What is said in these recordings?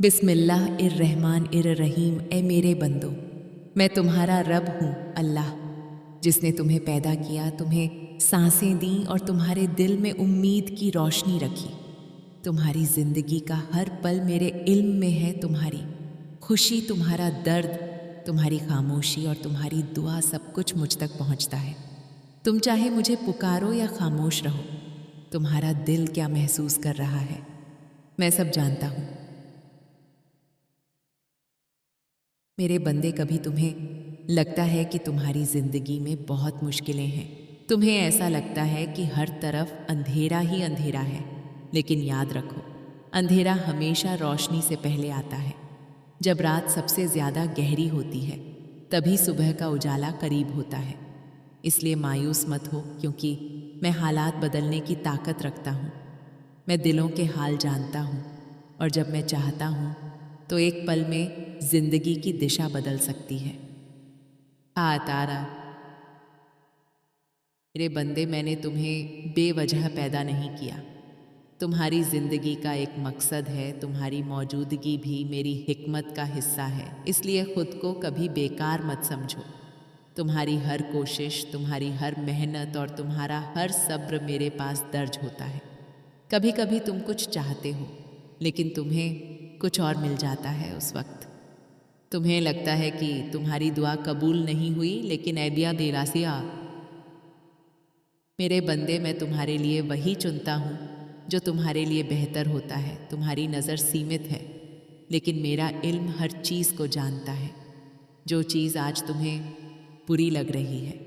बिस्मिल्लाह इर्रहमान इर्रहीम। ए मेरे बंदो, मैं तुम्हारा रब हूँ अल्लाह, जिसने तुम्हें पैदा किया, तुम्हें सांसें दी और तुम्हारे दिल में उम्मीद की रोशनी रखी। तुम्हारी जिंदगी का हर पल मेरे इल्म में है। तुम्हारी खुशी, तुम्हारा दर्द, तुम्हारी खामोशी और तुम्हारी दुआ, सब कुछ मुझ तक पहुँचता है। तुम चाहे मुझे पुकारो या खामोश रहो, तुम्हारा दिल क्या महसूस कर रहा है मैं सब जानता हूँ। मेरे बंदे, कभी तुम्हें लगता है कि तुम्हारी ज़िंदगी में बहुत मुश्किलें हैं, तुम्हें ऐसा लगता है कि हर तरफ अंधेरा ही अंधेरा है, लेकिन याद रखो, अंधेरा हमेशा रोशनी से पहले आता है। जब रात सबसे ज़्यादा गहरी होती है, तभी सुबह का उजाला करीब होता है। इसलिए मायूस मत हो, क्योंकि मैं हालात बदलने की ताकत रखता हूँ। मैं दिलों के हाल जानता हूँ, और जब मैं चाहता हूँ तो एक पल में जिंदगी की दिशा बदल सकती है। तारा, मेरे बंदे, मैंने तुम्हें बेवजह पैदा नहीं किया। तुम्हारी जिंदगी का एक मकसद है, तुम्हारी मौजूदगी भी मेरी हिकमत का हिस्सा है। इसलिए खुद को कभी बेकार मत समझो। तुम्हारी हर कोशिश, तुम्हारी हर मेहनत और तुम्हारा हर सब्र मेरे पास दर्ज होता है। कभी कभी तुम कुछ चाहते हो, लेकिन तुम्हें कुछ और मिल जाता है। उस वक्त तुम्हें लगता है कि तुम्हारी दुआ कबूल नहीं हुई, लेकिन ऐदिया देरासिया, मेरे बंदे, मैं तुम्हारे लिए वही चुनता हूँ जो तुम्हारे लिए बेहतर होता है। तुम्हारी नज़र सीमित है, लेकिन मेरा इल्म हर चीज़ को जानता है। जो चीज़ आज तुम्हें बुरी लग रही है,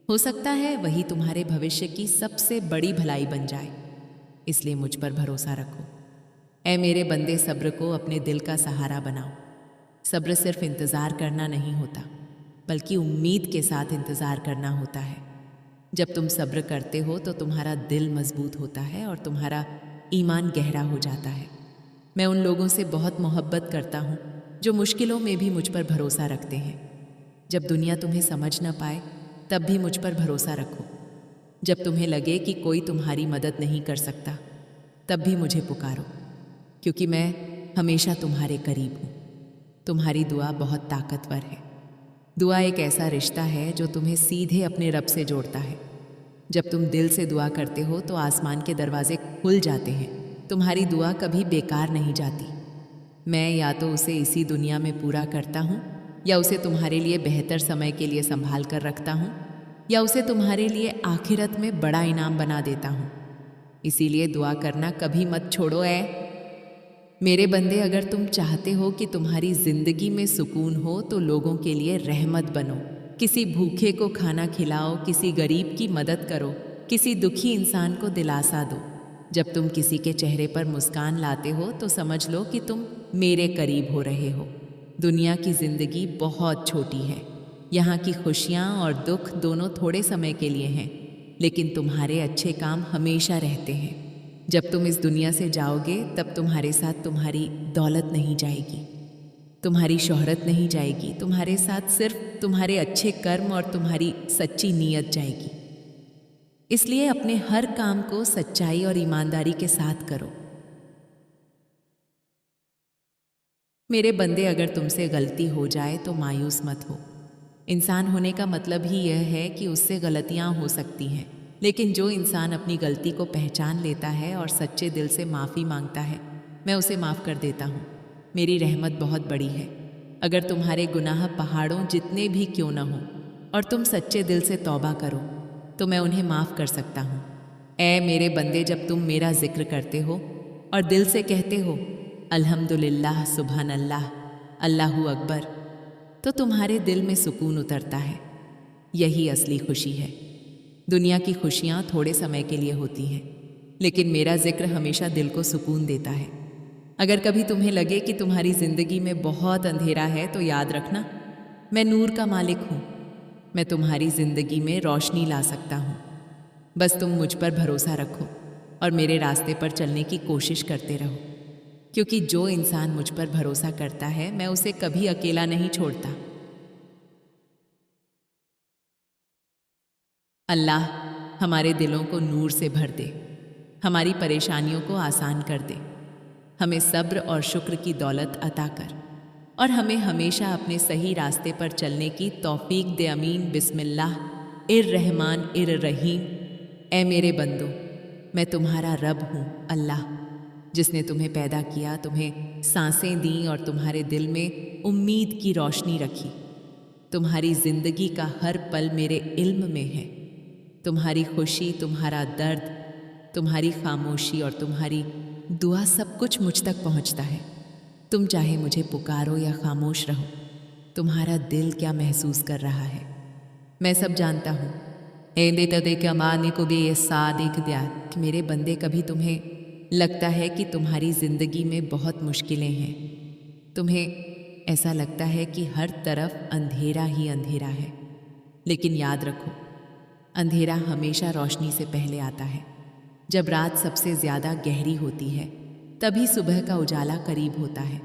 हो सकता है वही तुम्हारे भविष्य की सबसे बड़ी भलाई बन जाए। इसलिए मुझ पर भरोसा रखो। ऐ मेरे बंदे, सब्र को अपने दिल का सहारा बनाओ। सब्र सिर्फ इंतज़ार करना नहीं होता, बल्कि उम्मीद के साथ इंतज़ार करना होता है। जब तुम सब्र करते हो तो तुम्हारा दिल मजबूत होता है और तुम्हारा ईमान गहरा हो जाता है। मैं उन लोगों से बहुत मोहब्बत करता हूँ जो मुश्किलों में भी मुझ पर भरोसा रखते हैं। जब दुनिया तुम्हें समझ न पाए, तब भी मुझ पर भरोसा रखो। जब तुम्हें लगे कि कोई तुम्हारी मदद नहीं कर सकता, तब भी मुझे पुकारो, क्योंकि मैं हमेशा तुम्हारे करीब हूँ। तुम्हारी दुआ बहुत ताकतवर है। दुआ एक ऐसा रिश्ता है जो तुम्हें सीधे अपने रब से जोड़ता है। जब तुम दिल से दुआ करते हो तो आसमान के दरवाजे खुल जाते हैं। तुम्हारी दुआ कभी बेकार नहीं जाती। मैं या तो उसे इसी दुनिया में पूरा करता हूँ, या उसे तुम्हारे लिए बेहतर समय के लिए संभाल कर रखता हूँ, या उसे तुम्हारे लिए आखिरत में बड़ा इनाम बना देता हूँ। इसीलिए दुआ करना कभी मत छोड़ो। मेरे बंदे, अगर तुम चाहते हो कि तुम्हारी जिंदगी में सुकून हो तो लोगों के लिए रहमत बनो। किसी भूखे को खाना खिलाओ, किसी गरीब की मदद करो, किसी दुखी इंसान को दिलासा दो। जब तुम किसी के चेहरे पर मुस्कान लाते हो तो समझ लो कि तुम मेरे करीब हो रहे हो। दुनिया की जिंदगी बहुत छोटी है। यहाँ की खुशियाँ और दुख दोनों थोड़े समय के लिए हैं, लेकिन तुम्हारे अच्छे काम हमेशा रहते हैं। जब तुम इस दुनिया से जाओगे, तब तुम्हारे साथ तुम्हारी दौलत नहीं जाएगी, तुम्हारी शोहरत नहीं जाएगी। तुम्हारे साथ सिर्फ तुम्हारे अच्छे कर्म और तुम्हारी सच्ची नीयत जाएगी। इसलिए अपने हर काम को सच्चाई और ईमानदारी के साथ करो। मेरे बंदे, अगर तुमसे गलती हो जाए तो मायूस मत हो। इंसान होने का मतलब ही यह है कि उससे गलतियां हो सकती हैं, लेकिन जो इंसान अपनी गलती को पहचान लेता है और सच्चे दिल से माफ़ी मांगता है, मैं उसे माफ़ कर देता हूँ। मेरी रहमत बहुत बड़ी है। अगर तुम्हारे गुनाह पहाड़ों जितने भी क्यों न हों और तुम सच्चे दिल से तौबा करो, तो मैं उन्हें माफ़ कर सकता हूँ। ऐ मेरे बंदे, जब तुम मेरा जिक्र करते हो और दिल से कहते हो अल्हम्दुलिल्लाह, सुभान अल्लाह, अल्लाहू अकबर, तो तुम्हारे दिल में सुकून उतरता है। यही असली खुशी है। दुनिया की खुशियाँ थोड़े समय के लिए होती हैं, लेकिन मेरा जिक्र हमेशा दिल को सुकून देता है। अगर कभी तुम्हें लगे कि तुम्हारी ज़िंदगी में बहुत अंधेरा है, तो याद रखना, मैं नूर का मालिक हूँ। मैं तुम्हारी ज़िंदगी में रोशनी ला सकता हूँ। बस तुम मुझ पर भरोसा रखो और मेरे रास्ते पर चलने की कोशिश करते रहो, क्योंकि जो इंसान मुझ पर भरोसा करता है, मैं उसे कभी अकेला नहीं छोड़ता। अल्लाह हमारे दिलों को नूर से भर दे, हमारी परेशानियों को आसान कर दे। हमें सब्र और शुक्र की दौलत अता कर और हमें हमेशा अपने सही रास्ते पर चलने की तौफीक दे। अमीन। बिस्मिल्लाह इर्रहमान इर्रहीम। ए मेरे बंदो, मैं तुम्हारा रब हूँ, अल्लाह, जिसने तुम्हें पैदा किया, तुम्हें सांसें दी और तुम्हारे दिल में उम्मीद की रोशनी रखी। तुम्हारी जिंदगी का हर पल मेरे इल्म में है। तुम्हारी खुशी, तुम्हारा दर्द, तुम्हारी खामोशी और तुम्हारी दुआ सब कुछ मुझ तक पहुंचता है। तुम चाहे मुझे पुकारो या खामोश रहो, तुम्हारा दिल क्या महसूस कर रहा है मैं सब जानता हूँ। कि मेरे बंदे, कभी तुम्हें लगता है कि तुम्हारी ज़िंदगी में बहुत मुश्किलें हैं। तुम्हें ऐसा लगता है कि हर तरफ अंधेरा ही अंधेरा है, लेकिन याद रखो, अंधेरा हमेशा रोशनी से पहले आता है। जब रात सबसे ज़्यादा गहरी होती है, तभी सुबह का उजाला करीब होता है।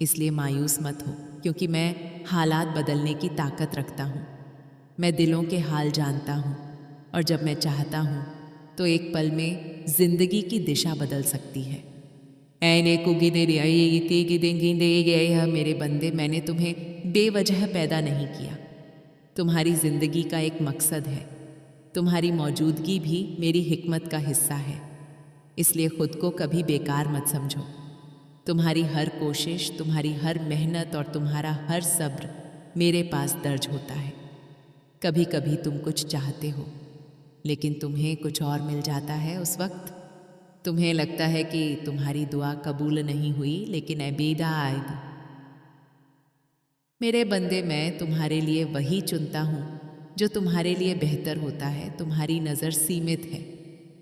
इसलिए मायूस मत हो, क्योंकि मैं हालात बदलने की ताकत रखता हूँ। मैं दिलों के हाल जानता हूँ, और जब मैं चाहता हूँ तो एक पल में ज़िंदगी की दिशा बदल सकती है। मेरे बंदे, मैंने तुम्हें बेवजह पैदा नहीं किया। तुम्हारी ज़िंदगी का एक मकसद है। तुम्हारी मौजूदगी भी मेरी हिकमत का हिस्सा है। इसलिए खुद को कभी बेकार मत समझो। तुम्हारी हर कोशिश, तुम्हारी हर मेहनत और तुम्हारा हर सब्र मेरे पास दर्ज होता है। कभी कभी तुम कुछ चाहते हो, लेकिन तुम्हें कुछ और मिल जाता है। उस वक्त तुम्हें लगता है कि तुम्हारी दुआ कबूल नहीं हुई, लेकिन ऐबीदा आयद मेरे बंदे, मैं तुम्हारे लिए वही चुनता हूँ जो तुम्हारे लिए बेहतर होता है। तुम्हारी नज़र सीमित है,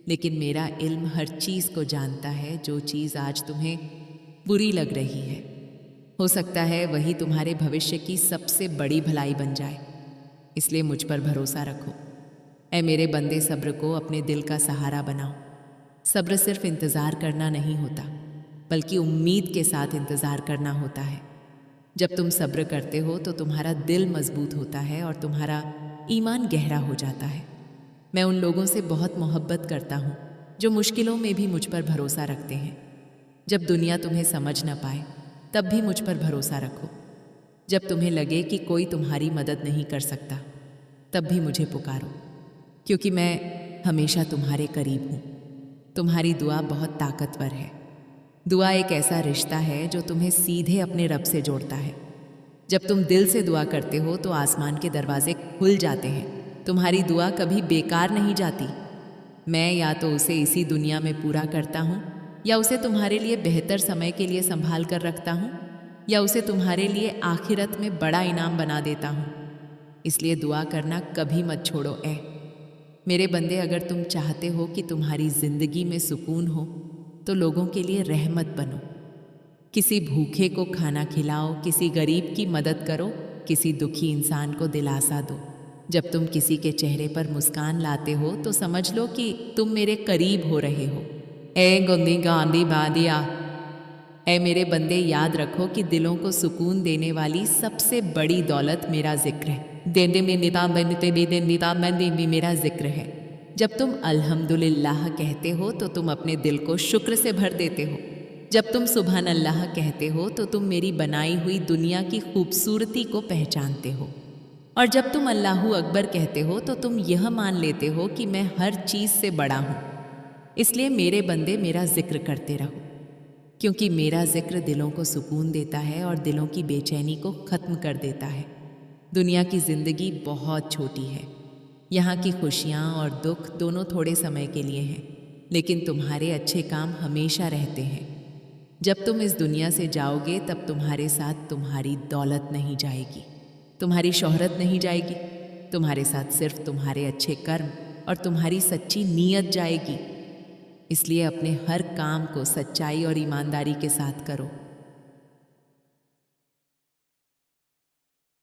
लेकिन मेरा इल्म हर चीज़ को जानता है। जो चीज़ आज तुम्हें बुरी लग रही है, हो सकता है वही तुम्हारे भविष्य की सबसे बड़ी भलाई बन जाए। इसलिए मुझ पर भरोसा रखो। ऐ मेरे बंदे, सब्र को अपने दिल का सहारा बनाओ। सब्र सिर्फ इंतज़ार करना नहीं होता, बल्कि उम्मीद के साथ इंतज़ार करना होता है। जब तुम सब्र करते हो तो तुम्हारा दिल मजबूत होता है और तुम्हारा ईमान गहरा हो जाता है। मैं उन लोगों से बहुत मोहब्बत करता हूँ जो मुश्किलों में भी मुझ पर भरोसा रखते हैं। जब दुनिया तुम्हें समझ न पाए, तब भी मुझ पर भरोसा रखो। जब तुम्हें लगे कि कोई तुम्हारी मदद नहीं कर सकता, तब भी मुझे पुकारो, क्योंकि मैं हमेशा तुम्हारे करीब हूँ। तुम्हारी दुआ बहुत ताकतवर है। दुआ एक ऐसा रिश्ता है जो तुम्हें सीधे अपने रब से जोड़ता है। जब तुम दिल से दुआ करते हो तो आसमान के दरवाजे खुल जाते हैं। तुम्हारी दुआ कभी बेकार नहीं जाती। मैं या तो उसे इसी दुनिया में पूरा करता हूँ, या उसे तुम्हारे लिए बेहतर समय के लिए संभाल कर रखता हूँ, या उसे तुम्हारे लिए आखिरत में बड़ा इनाम बना देता हूँ। इसलिए दुआ करना कभी मत छोड़ो। मेरे बंदे, अगर तुम चाहते हो कि तुम्हारी ज़िंदगी में सुकून हो, तो लोगों के लिए रहमत बनो। किसी भूखे को खाना खिलाओ, किसी गरीब की मदद करो, किसी दुखी इंसान को दिलासा दो। जब तुम किसी के चेहरे पर मुस्कान लाते हो तो समझ लो कि तुम मेरे करीब हो रहे हो। ए गुंदी गांधी बादिया, ए मेरे बंदे, याद रखो कि दिलों को सुकून देने वाली सबसे बड़ी दौलत मेरा जिक्र है। देंदे में निताब भी मेरा जिक्र है। जब तुम अल्हम्दुलिल्लाह कहते हो तो तुम अपने दिल को शुक्र से भर देते हो। जब तुम सुभान अल्लाह कहते हो तो तुम मेरी बनाई हुई दुनिया की खूबसूरती को पहचानते हो। और जब तुम अल्लाहू अकबर कहते हो तो तुम यह मान लेते हो कि मैं हर चीज़ से बड़ा हूँ। इसलिए मेरे बंदे, मेरा जिक्र करते रहो, क्योंकि मेरा जिक्र दिलों को सुकून देता है और दिलों की बेचैनी को ख़त्म कर देता है। दुनिया की ज़िंदगी बहुत छोटी है। यहाँ की खुशियाँ और दुख दोनों थोड़े समय के लिए हैं, लेकिन तुम्हारे अच्छे काम हमेशा रहते हैं। जब तुम इस दुनिया से जाओगे तब तुम्हारे साथ तुम्हारी दौलत नहीं जाएगी, तुम्हारी शोहरत नहीं जाएगी। तुम्हारे साथ सिर्फ तुम्हारे अच्छे कर्म और तुम्हारी सच्ची नीयत जाएगी। इसलिए अपने हर काम को सच्चाई और ईमानदारी के साथ करो।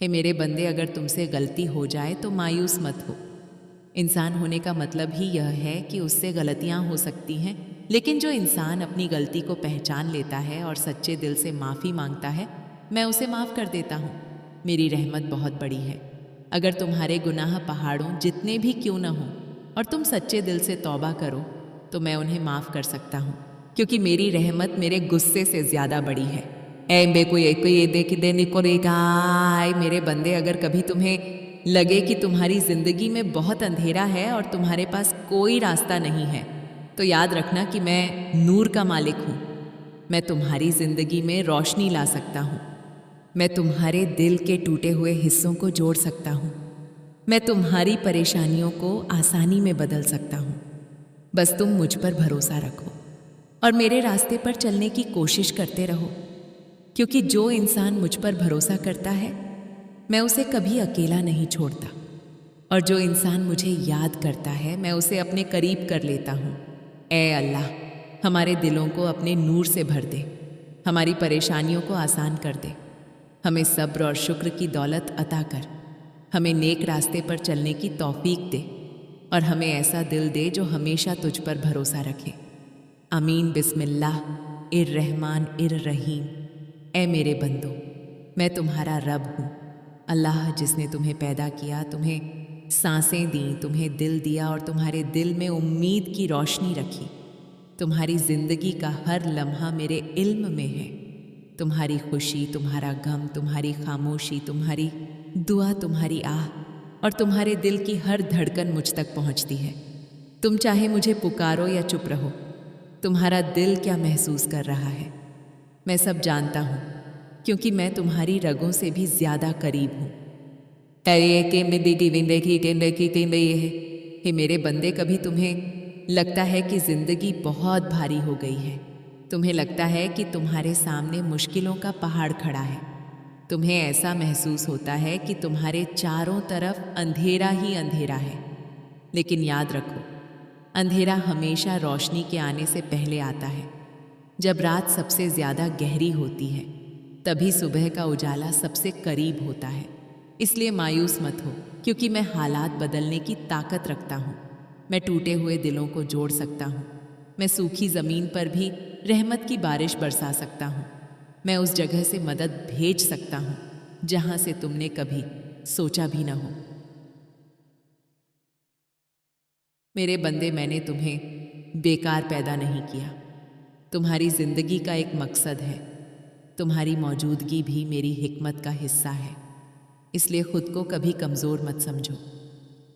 हे मेरे बंदे, अगर तुमसे गलती हो जाए तो मायूस मत हो। इंसान होने का मतलब ही यह है कि उससे गलतियां हो सकती हैं, लेकिन जो इंसान अपनी गलती को पहचान लेता है और सच्चे दिल से माफ़ी मांगता है, मैं उसे माफ़ कर देता हूँ। मेरी रहमत बहुत बड़ी है। अगर तुम्हारे गुनाह पहाड़ों जितने भी क्यों न हों और तुम सच्चे दिल से तौबा करो, तो मैं उन्हें माफ़ कर सकता हूँ, क्योंकि मेरी रहमत मेरे गुस्से से ज़्यादा बड़ी है। ऐ बेको ये देख देने को रेगाय मेरे बंदे, अगर कभी तुम्हें लगे कि तुम्हारी ज़िंदगी में बहुत अंधेरा है और तुम्हारे पास कोई रास्ता नहीं है, तो याद रखना कि मैं नूर का मालिक हूँ। मैं तुम्हारी ज़िंदगी में रोशनी ला सकता हूँ। मैं तुम्हारे दिल के टूटे हुए हिस्सों को जोड़ सकता हूँ। मैं तुम्हारी परेशानियों को आसानी में बदल सकता हूँ। बस तुम मुझ पर भरोसा रखो और मेरे रास्ते पर चलने की कोशिश करते रहो, क्योंकि जो इंसान मुझ पर भरोसा करता है मैं उसे कभी अकेला नहीं छोड़ता, और जो इंसान मुझे याद करता है मैं उसे अपने करीब कर लेता हूँ। ऐ अल्लाह, हमारे दिलों को अपने नूर से भर दे, हमारी परेशानियों को आसान कर दे, हमें सब्र और शुक्र की दौलत अता कर, हमें नेक रास्ते पर चलने की तौफीक दे, और हमें ऐसा दिल दे जो हमेशा तुझ पर भरोसा रखे। आमीन। बिस्मिल्लाह इर्रहमान इर्रहीम। ऐ मेरे बंदो, मैं तुम्हारा रब हूँ, अल्लाह जिसने तुम्हें पैदा किया, तुम्हें सांसें दी, तुम्हें दिल दिया और तुम्हारे दिल में उम्मीद की रोशनी रखी। तुम्हारी ज़िंदगी का हर लम्हा मेरे इल्म में है। तुम्हारी खुशी, तुम्हारा गम, तुम्हारी खामोशी, तुम्हारी दुआ, तुम्हारी आह और तुम्हारे दिल की हर धड़कन मुझ तक पहुंचती है। तुम चाहे मुझे पुकारो या चुप रहो, तुम्हारा दिल क्या महसूस कर रहा है मैं सब जानता हूँ, क्योंकि मैं तुम्हारी रगों से भी ज़्यादा करीब हूँ। हे मेरे बंदे, कभी तुम्हें लगता है कि ज़िंदगी बहुत भारी हो गई है। तुम्हें लगता है कि तुम्हारे सामने मुश्किलों का पहाड़ खड़ा है। तुम्हें ऐसा महसूस होता है कि तुम्हारे चारों तरफ अंधेरा ही अंधेरा है। लेकिन याद रखो, अंधेरा हमेशा रोशनी के आने से पहले आता है। जब रात सबसे ज़्यादा गहरी होती है, तभी सुबह का उजाला सबसे करीब होता है। इसलिए मायूस मत हो, क्योंकि मैं हालात बदलने की ताकत रखता हूँ। मैं टूटे हुए दिलों को जोड़ सकता हूँ। मैं सूखी ज़मीन पर भी रहमत की बारिश बरसा सकता हूँ। मैं उस जगह से मदद भेज सकता हूँ जहाँ से तुमने कभी सोचा भी न हो। मेरे बंदे, मैंने तुम्हें बेकार पैदा नहीं किया। तुम्हारी ज़िंदगी का एक मकसद है। तुम्हारी मौजूदगी भी मेरी हिकमत का हिस्सा है। इसलिए खुद को कभी कमज़ोर मत समझो।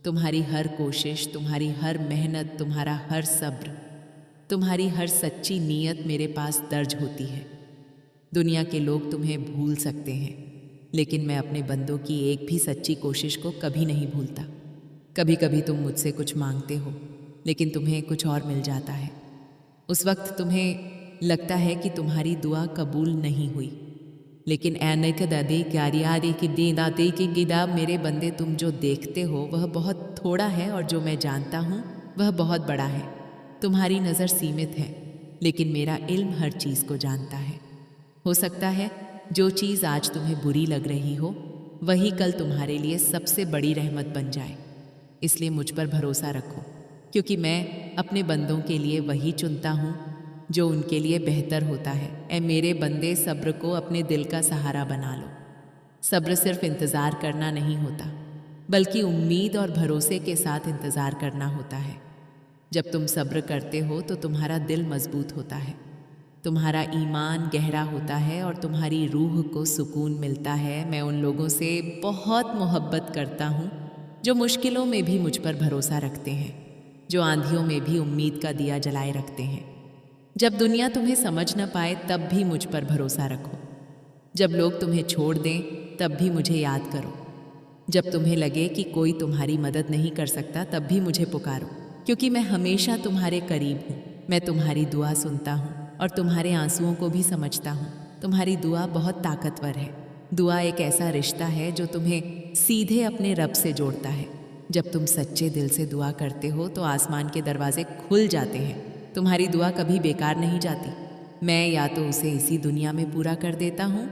तुम्हारी हर कोशिश, तुम्हारी हर मेहनत, तुम्हारा हर सब्र, तुम्हारी हर सच्ची नीयत मेरे पास दर्ज होती है। दुनिया के लोग तुम्हें भूल सकते हैं, लेकिन मैं अपने बंदों की एक भी सच्ची कोशिश को कभी नहीं भूलता। कभी कभी तुम मुझसे कुछ मांगते हो, लेकिन तुम्हें कुछ और मिल जाता है। उस वक्त तुम्हें लगता है कि तुम्हारी दुआ कबूल नहीं हुई, लेकिन मेरे बंदे, तुम जो देखते हो वह बहुत थोड़ा है, और जो मैं जानता हूँ वह बहुत बड़ा है। तुम्हारी नज़र सीमित है, लेकिन मेरा इल्म हर चीज़ को जानता है। हो सकता है जो चीज़ आज तुम्हें बुरी लग रही हो, वही कल तुम्हारे लिए सबसे बड़ी रहमत बन जाए। इसलिए मुझ पर भरोसा रखो, क्योंकि मैं अपने बंदों के लिए वही चुनता हूँ जो उनके लिए बेहतर होता है। ऐ मेरे बंदे, सब्र को अपने दिल का सहारा बना लो। सब्र सिर्फ इंतज़ार करना नहीं होता, बल्कि उम्मीद और भरोसे के साथ इंतज़ार करना होता है। जब तुम सब्र करते हो तो तुम्हारा दिल मजबूत होता है, तुम्हारा ईमान गहरा होता है और तुम्हारी रूह को सुकून मिलता है। मैं उन लोगों से बहुत मोहब्बत करता हूँ जो मुश्किलों में भी मुझ पर भरोसा रखते हैं, जो आंधियों में भी उम्मीद का दिया जलाए रखते हैं। जब दुनिया तुम्हें समझ न पाए तब भी मुझ पर भरोसा रखो। जब लोग तुम्हें छोड़ दें तब भी मुझे याद करो। जब तुम्हें लगे कि कोई तुम्हारी मदद नहीं कर सकता तब भी मुझे पुकारो, क्योंकि मैं हमेशा तुम्हारे करीब हूँ। मैं तुम्हारी दुआ सुनता हूँ और तुम्हारे आंसुओं को भी समझता हूँ। तुम्हारी दुआ बहुत ताकतवर है। दुआ एक ऐसा रिश्ता है जो तुम्हें सीधे अपने रब से जोड़ता है। जब तुम सच्चे दिल से दुआ करते हो तो आसमान के दरवाजे खुल जाते हैं। तुम्हारी दुआ कभी बेकार नहीं जाती। मैं या तो उसे इसी दुनिया में पूरा कर देता हूँ,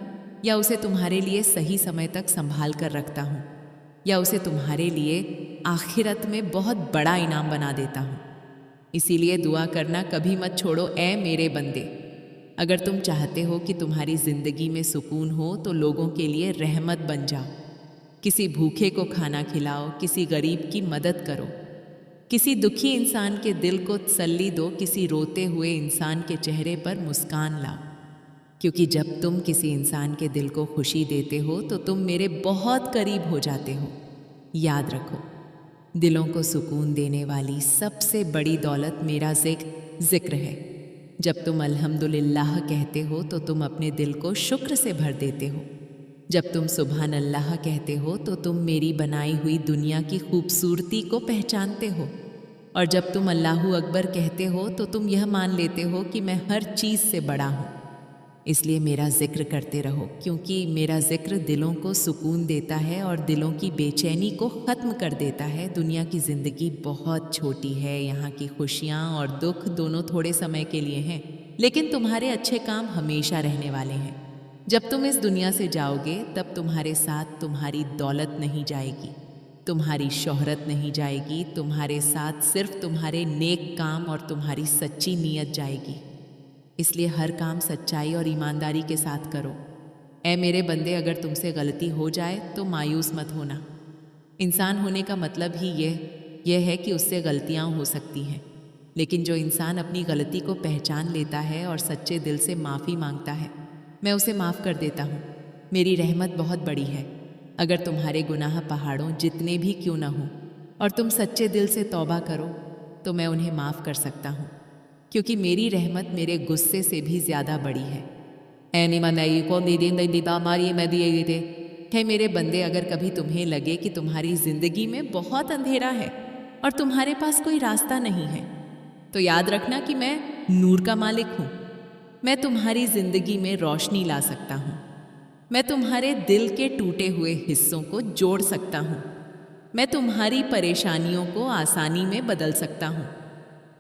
या उसे तुम्हारे लिए सही समय तक संभाल कर रखता हूँ, या उसे तुम्हारे लिए आखिरत में बहुत बड़ा इनाम बना देता हूँ। इसीलिए दुआ करना कभी मत छोड़ो ऐ मेरे बंदे। अगर तुम चाहते हो कि तुम्हारी ज़िंदगी में सुकून हो तो लोगों के लिए रहमत बन जाओ। किसी भूखे को खाना खिलाओ, किसी गरीब की मदद करो, किसी दुखी इंसान के दिल को तसल्ली दो, किसी रोते हुए इंसान के चेहरे पर मुस्कान लाओ। क्योंकि जब तुम किसी इंसान के दिल को खुशी देते हो तो तुम मेरे बहुत करीब हो जाते हो। याद रखो, दिलों को सुकून देने वाली सबसे बड़ी दौलत मेरा जिक्र है। जब तुम अल्हम्दुलिल्लाह कहते हो तो तुम अपने दिल को शुक्र से भर देते हो। जब तुम सुभान अल्लाह कहते हो तो तुम मेरी बनाई हुई दुनिया की खूबसूरती को पहचानते हो। और जब तुम अल्लाहू अकबर कहते हो तो तुम यह मान लेते हो कि मैं हर चीज़ से बड़ा हूँ। इसलिए मेरा जिक्र करते रहो, क्योंकि मेरा जिक्र दिलों को सुकून देता है और दिलों की बेचैनी को ख़त्म कर देता है। दुनिया की ज़िंदगी बहुत छोटी है, यहाँ की खुशियाँ और दुख दोनों थोड़े समय के लिए हैं, लेकिन तुम्हारे अच्छे काम हमेशा रहने वाले हैं। जब तुम इस दुनिया से जाओगे तब तुम्हारे साथ तुम्हारी दौलत नहीं जाएगी, तुम्हारी शोहरत नहीं जाएगी, तुम्हारे साथ सिर्फ तुम्हारे नेक काम और तुम्हारी सच्ची नीयत जाएगी। इसलिए हर काम सच्चाई और ईमानदारी के साथ करो। ऐ मेरे बंदे, अगर तुमसे गलती हो जाए तो मायूस मत होना। इंसान होने का मतलब ही यह है कि उससे गलतियाँ हो सकती हैं, लेकिन जो इंसान अपनी गलती को पहचान लेता है और सच्चे दिल से माफ़ी मांगता है, मैं उसे माफ़ कर देता हूँ। मेरी रहमत बहुत बड़ी है। अगर तुम्हारे गुनाह पहाड़ों जितने भी क्यों न हों और तुम सच्चे दिल से तौबा करो तो मैं उन्हें माफ़ कर सकता हूँ, क्योंकि मेरी रहमत मेरे गुस्से से भी ज़्यादा बड़ी है। है मेरे बंदे, अगर कभी तुम्हें लगे कि तुम्हारी ज़िंदगी में बहुत अंधेरा है और तुम्हारे पास कोई रास्ता नहीं है, तो याद रखना कि मैं नूर का मालिक हूँ। मैं तुम्हारी ज़िंदगी में रोशनी ला सकता हूँ। मैं तुम्हारे दिल के टूटे हुए हिस्सों को जोड़ सकता हूँ। मैं तुम्हारी परेशानियों को आसानी में बदल सकता हूँ।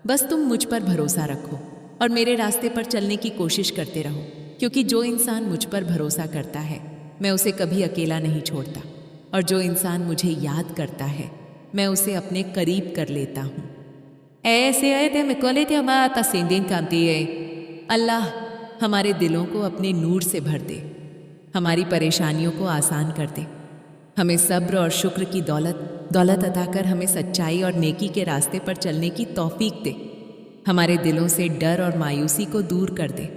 बस तुम मुझ पर भरोसा रखो और मेरे रास्ते पर चलने की कोशिश करते रहो, क्योंकि जो इंसान मुझ पर भरोसा करता है मैं उसे कभी अकेला नहीं छोड़ता, और जो इंसान मुझे याद करता है मैं उसे अपने करीब कर लेता हूँ। अल्लाह हमारे दिलों को अपने नूर से भर दे, हमारी परेशानियों को आसान कर दे, हमें सब्र और शुक्र की दौलत अता कर हमें सच्चाई और नेकी के रास्ते पर चलने की तौफीक दे। हमारे दिलों से डर और मायूसी को दूर कर दे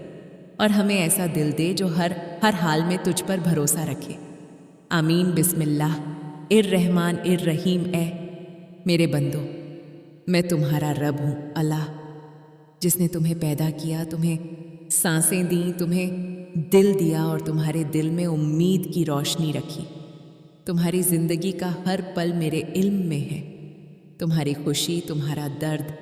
और हमें ऐसा दिल दे जो हर हाल में तुझ पर भरोसा रखे। आमीन। बिस्मिल्लाह इर्रहमान इर्रहीम। ए मेरे बंदो, मैं तुम्हारा रब हूँ, अल्लाह, जिसने तुम्हें पैदा किया, तुम्हें सांसें दी, तुम्हें दिल दिया और तुम्हारे दिल में उम्मीद की रोशनी रखी। तुम्हारी ज़िंदगी का हर पल मेरे इल्म में है। तुम्हारी खुशी, तुम्हारा दर्द,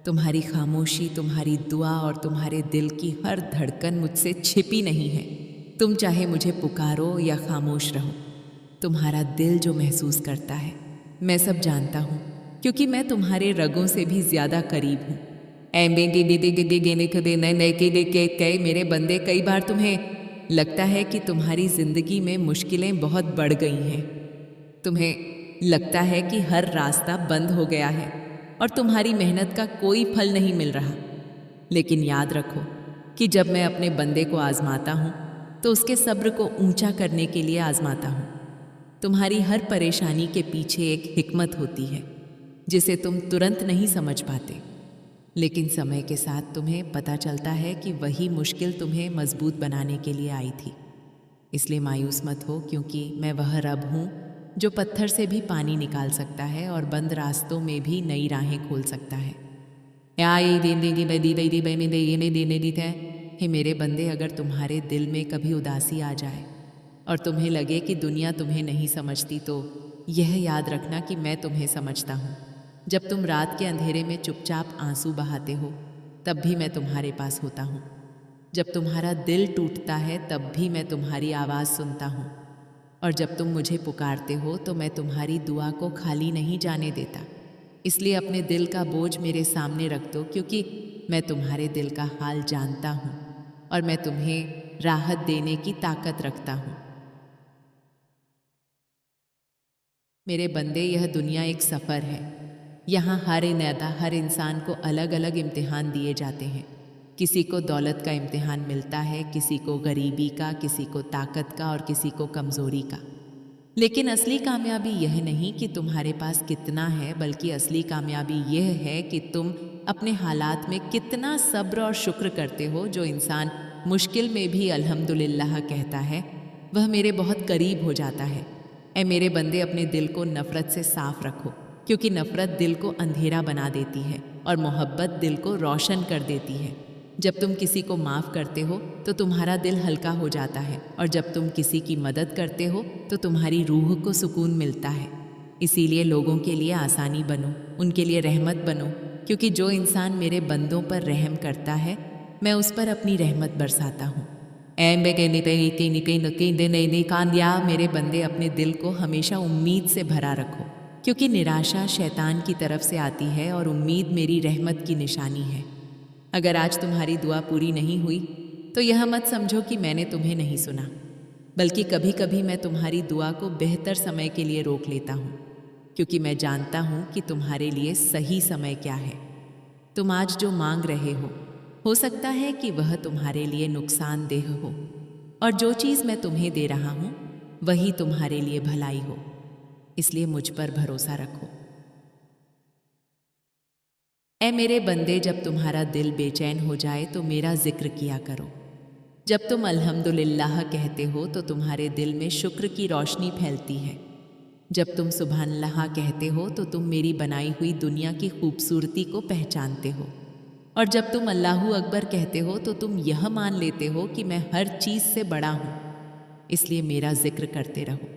तुम्हारी खामोशी, तुम्हारी दुआ और तुम्हारे दिल की हर धड़कन मुझसे छिपी नहीं है। तुम चाहे मुझे पुकारो या खामोश रहो, तुम्हारा दिल जो महसूस करता है मैं सब जानता हूँ, क्योंकि मैं तुम्हारे रगों से भी ज़्यादा करीब हूँ। मेरे बंदे, कई बार तुम्हें लगता है कि तुम्हारी ज़िंदगी में मुश्किलें बहुत बढ़ गई हैं। तुम्हें लगता है कि हर रास्ता बंद हो गया है और तुम्हारी मेहनत का कोई फल नहीं मिल रहा। लेकिन याद रखो कि जब मैं अपने बंदे को आजमाता हूँ तो उसके सब्र को ऊंचा करने के लिए आजमाता हूँ। तुम्हारी हर परेशानी के पीछे एक हिकमत होती है जिसे तुम तुरंत नहीं समझ पाते, लेकिन समय के साथ तुम्हें पता चलता है कि वही मुश्किल तुम्हें मजबूत बनाने के लिए आई थी। इसलिए मायूस मत हो, क्योंकि मैं वह रब हूँ जो पत्थर से भी पानी निकाल सकता है और बंद रास्तों में भी नई राहें खोल सकता है। हे मेरे बंदे, अगर तुम्हारे दिल में कभी उदासी आ जाए और तुम्हें लगे कि दुनिया तुम्हें नहीं समझती, तो यह याद रखना कि मैं तुम्हें समझता हूँ। जब तुम रात के अंधेरे में चुपचाप आंसू बहाते हो तब भी मैं तुम्हारे पास होता हूँ। जब तुम्हारा दिल टूटता है तब भी मैं तुम्हारी आवाज़ सुनता हूँ, और जब तुम मुझे पुकारते हो तो मैं तुम्हारी दुआ को खाली नहीं जाने देता। इसलिए अपने दिल का बोझ मेरे सामने रख दो, क्योंकि मैं तुम्हारे दिल का हाल जानता हूँ और मैं तुम्हें राहत देने की ताकत रखता हूँ। मेरे बंदे, यह दुनिया एक सफ़र है। यहाँ हर इंसान को अलग अलग इम्तिहान दिए जाते हैं। किसी को दौलत का इम्तिहान मिलता है, किसी को गरीबी का, किसी को ताकत का और किसी को कमज़ोरी का। लेकिन असली कामयाबी यह नहीं कि तुम्हारे पास कितना है, बल्कि असली कामयाबी यह है कि तुम अपने हालात में कितना सब्र और शुक्र करते हो। जो इंसान मुश्किल में भी अल्हम्दुलिल्लाह कहता है, वह मेरे बहुत करीब हो जाता है। ऐ मेरे बंदे, अपने दिल को नफ़रत से साफ रखो, क्योंकि नफ़रत दिल को अंधेरा बना देती है और मोहब्बत दिल को रोशन कर देती है। जब तुम किसी को माफ़ करते हो तो तुम्हारा दिल हल्का हो जाता है, और जब तुम किसी की मदद करते हो तो तुम्हारी रूह को सुकून मिलता है। इसीलिए लोगों के लिए आसानी बनो, उनके लिए रहमत बनो, क्योंकि जो इंसान मेरे बंदों पर रहम करता है, मैं उस पर अपनी रहमत बरसाता हूँ। मेरे बंदे, अपने दिल को हमेशा उम्मीद से भरा रखो, क्योंकि निराशा शैतान की तरफ से आती है और उम्मीद मेरी रहमत की निशानी है। अगर आज तुम्हारी दुआ पूरी नहीं हुई तो यह मत समझो कि मैंने तुम्हें नहीं सुना, बल्कि कभी कभी मैं तुम्हारी दुआ को बेहतर समय के लिए रोक लेता हूँ, क्योंकि मैं जानता हूँ कि तुम्हारे लिए सही समय क्या है। तुम आज जो मांग रहे हो सकता है कि वह तुम्हारे लिए नुकसानदेह हो, और जो चीज़ मैं तुम्हें दे रहा हूँ वही तुम्हारे लिए भलाई हो। इसलिए मुझ पर भरोसा रखो। ऐ मेरे बंदे, जब तुम्हारा दिल बेचैन हो जाए तो मेरा जिक्र किया करो। जब तुम अल्हम्दुलिल्लाह कहते हो तो तुम्हारे दिल में शुक्र की रोशनी फैलती है। जब तुम सुबहानल्लाह कहते हो तो तुम मेरी बनाई हुई दुनिया की खूबसूरती को पहचानते हो। और जब तुम अल्लाहू अकबर कहते हो तो तुम यह मान लेते हो कि मैं हर चीज़ से बड़ा हूँ। इसलिए मेरा जिक्र करते रहो,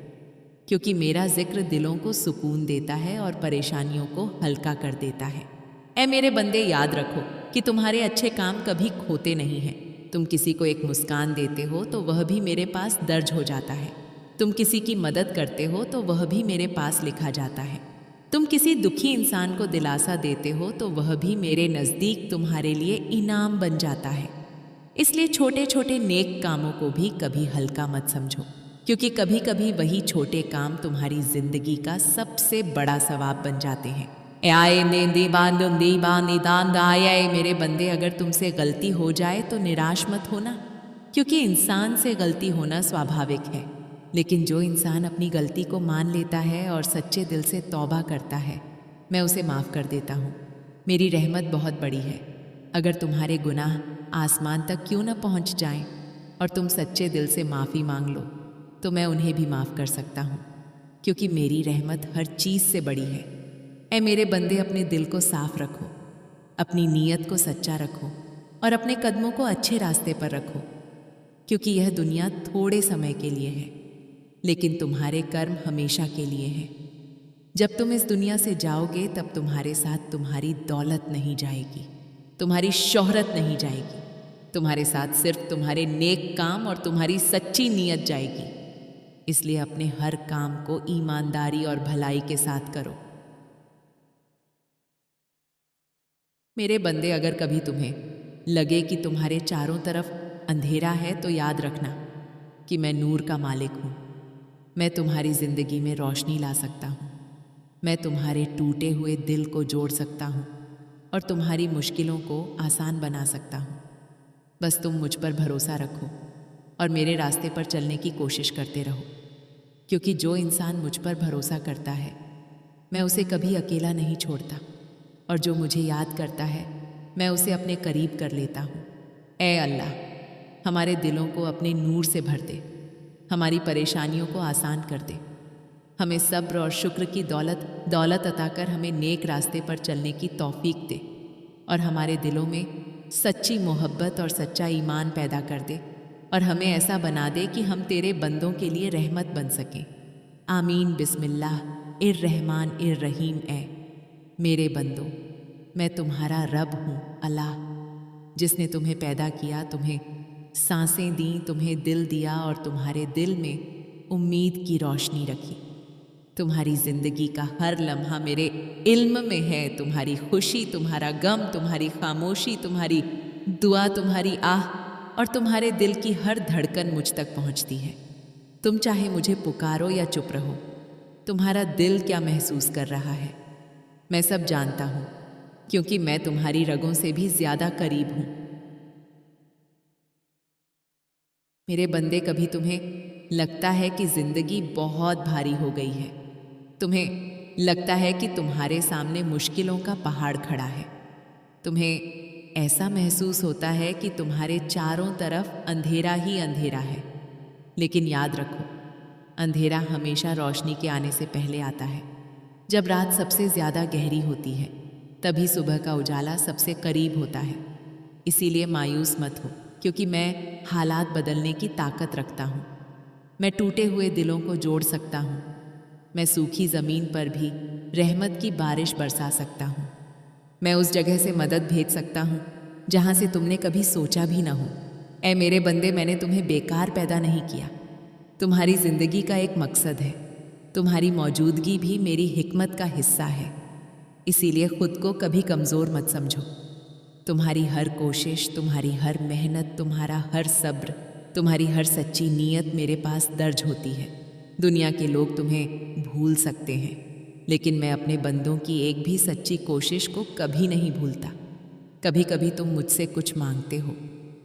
क्योंकि मेरा जिक्र दिलों को सुकून देता है और परेशानियों को हल्का कर देता है। ऐ मेरे बंदे, याद रखो कि तुम्हारे अच्छे काम कभी खोते नहीं हैं। तुम किसी को एक मुस्कान देते हो तो वह भी मेरे पास दर्ज हो जाता है। तुम किसी की मदद करते हो तो वह भी मेरे पास लिखा जाता है। तुम किसी दुखी इंसान को दिलासा देते हो तो वह भी मेरे नज़दीक तुम्हारे लिए इनाम बन जाता है। इसलिए छोटे छोटे नेक कामों को भी कभी हल्का मत समझो, क्योंकि कभी कभी वही छोटे काम तुम्हारी जिंदगी का सबसे बड़ा सवाब बन जाते हैं। मेरे बंदे, अगर तुमसे गलती हो जाए तो निराश मत होना, क्योंकि इंसान से गलती होना स्वाभाविक है। लेकिन जो इंसान अपनी गलती को मान लेता है और सच्चे दिल से तौबा करता है, मैं उसे माफ़ कर देता हूँ। मेरी रहमत बहुत बड़ी है। अगर तुम्हारे गुनाह आसमान तक क्यों न पहुँच जाएं और तुम सच्चे दिल से माफ़ी मांग लो, तो मैं उन्हें भी माफ़ कर सकता हूँ, क्योंकि मेरी रहमत हर चीज़ से बड़ी है। ऐ मेरे बंदे, अपने दिल को साफ रखो, अपनी नीयत को सच्चा रखो और अपने कदमों को अच्छे रास्ते पर रखो, क्योंकि यह दुनिया थोड़े समय के लिए है, लेकिन तुम्हारे कर्म हमेशा के लिए हैं। जब तुम इस दुनिया से जाओगे तब तुम्हारे साथ तुम्हारी दौलत नहीं जाएगी, तुम्हारी शोहरत नहीं जाएगी, तुम्हारे साथ सिर्फ तुम्हारे नेक काम और तुम्हारी सच्ची नीयत जाएगी। इसलिए अपने हर काम को ईमानदारी और भलाई के साथ करो। मेरे बंदे, अगर कभी तुम्हें लगे कि तुम्हारे चारों तरफ अंधेरा है तो याद रखना कि मैं नूर का मालिक हूँ। मैं तुम्हारी ज़िंदगी में रोशनी ला सकता हूँ। मैं तुम्हारे टूटे हुए दिल को जोड़ सकता हूँ और तुम्हारी मुश्किलों को आसान बना सकता हूँ। बस तुम मुझ पर भरोसा रखो और मेरे रास्ते पर चलने की कोशिश करते रहो, क्योंकि जो इंसान मुझ पर भरोसा करता है, मैं उसे कभी अकेला नहीं छोड़ता, और जो मुझे याद करता है, मैं उसे अपने करीब कर लेता हूँ। ऐ अल्लाह, हमारे दिलों को अपने नूर से भर दे, हमारी परेशानियों को आसान कर दे, हमें सब्र और शुक्र की दौलत अता कर हमें नेक रास्ते पर चलने की तौफीक दे, और हमारे दिलों में सच्ची मोहब्बत और सच्चा ईमान पैदा कर दे, और हमें ऐसा बना दे कि हम तेरे बंदों के लिए रहमत बन सकें। आमीन। बिस्मिल्लाह इर रहमान इर रहीम। ऐ मेरे बंदो, मैं तुम्हारा रब हूँ अल्लाह, जिसने तुम्हें पैदा किया, तुम्हें सांसें दी, तुम्हें दिल दिया और तुम्हारे दिल में उम्मीद की रोशनी रखी। तुम्हारी ज़िंदगी का हर लम्हा मेरे इल्म में है। तुम्हारी खुशी, तुम्हारा गम, तुम्हारी खामोशी, तुम्हारी दुआ, तुम्हारी आह और तुम्हारे दिल की हर धड़कन मुझ तक पहुँचती है। तुम चाहे मुझे पुकारो या चुप रहो, तुम्हारा दिल क्या महसूस कर रहा है मैं सब जानता हूँ, क्योंकि मैं तुम्हारी रगों से भी ज़्यादा करीब हूँ। मेरे बंदे, कभी तुम्हें लगता है कि जिंदगी बहुत भारी हो गई है। तुम्हें लगता है कि तुम्हारे सामने मुश्किलों का पहाड़ खड़ा है। तुम्हें ऐसा महसूस होता है कि तुम्हारे चारों तरफ अंधेरा ही अंधेरा है। लेकिन याद रखो, अंधेरा हमेशा रोशनी के आने से पहले आता है। जब रात सबसे ज्यादा गहरी होती है, तभी सुबह का उजाला सबसे करीब होता है। इसीलिए मायूस मत हो, क्योंकि मैं हालात बदलने की ताकत रखता हूँ। मैं टूटे हुए दिलों को जोड़ सकता हूँ। मैं सूखी जमीन पर भी रहमत की बारिश बरसा सकता हूँ। मैं उस जगह से मदद भेज सकता हूँ जहाँ से तुमने कभी सोचा भी ना हो। ऐ मेरे बंदे, मैंने तुम्हें बेकार पैदा नहीं किया। तुम्हारी जिंदगी का एक मकसद है। तुम्हारी मौजूदगी भी मेरी हिकमत का हिस्सा है। इसीलिए खुद को कभी कमजोर मत समझो। तुम्हारी हर कोशिश, तुम्हारी हर मेहनत, तुम्हारा हर सब्र, तुम्हारी हर सच्ची नीयत मेरे पास दर्ज होती है। दुनिया के लोग तुम्हें भूल सकते हैं, लेकिन मैं अपने बंदों की एक भी सच्ची कोशिश को कभी नहीं भूलता। कभी कभी तुम मुझसे कुछ मांगते हो,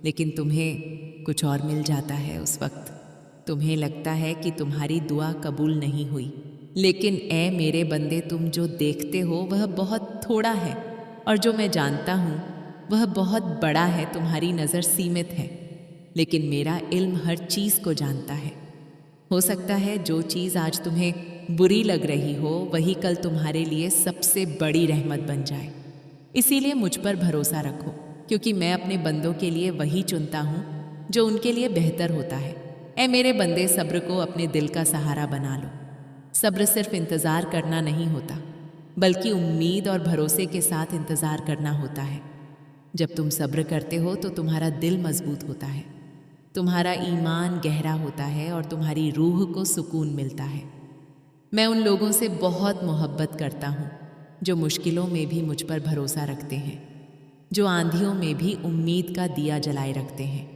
लेकिन तुम्हें कुछ और मिल जाता है। उस वक्त तुम्हें लगता है कि तुम्हारी दुआ कबूल नहीं हुई। लेकिन ऐ मेरे बंदे, तुम जो देखते हो वह बहुत थोड़ा है, और जो मैं जानता हूँ वह बहुत बड़ा है। तुम्हारी नज़र सीमित है, लेकिन मेरा इल्म हर चीज़ को जानता है। हो सकता है जो चीज़ आज तुम्हें बुरी लग रही हो, वही कल तुम्हारे लिए सबसे बड़ी रहमत बन जाए। इसीलिए मुझ पर भरोसा रखो, क्योंकि मैं अपने बंदों के लिए वही चुनता हूँ जो उनके लिए बेहतर होता है। ऐ मेरे बंदे, सब्र को अपने दिल का सहारा बना लो। सब्र सिर्फ इंतज़ार करना नहीं होता, बल्कि उम्मीद और भरोसे के साथ इंतज़ार करना होता है। जब तुम सब्र करते हो तो तुम्हारा दिल मजबूत होता है, तुम्हारा ईमान गहरा होता है, और तुम्हारी रूह को सुकून मिलता है। मैं उन लोगों से बहुत मोहब्बत करता हूँ जो मुश्किलों में भी मुझ पर भरोसा रखते हैं, जो आंधियों में भी उम्मीद का दिया जलाए रखते हैं।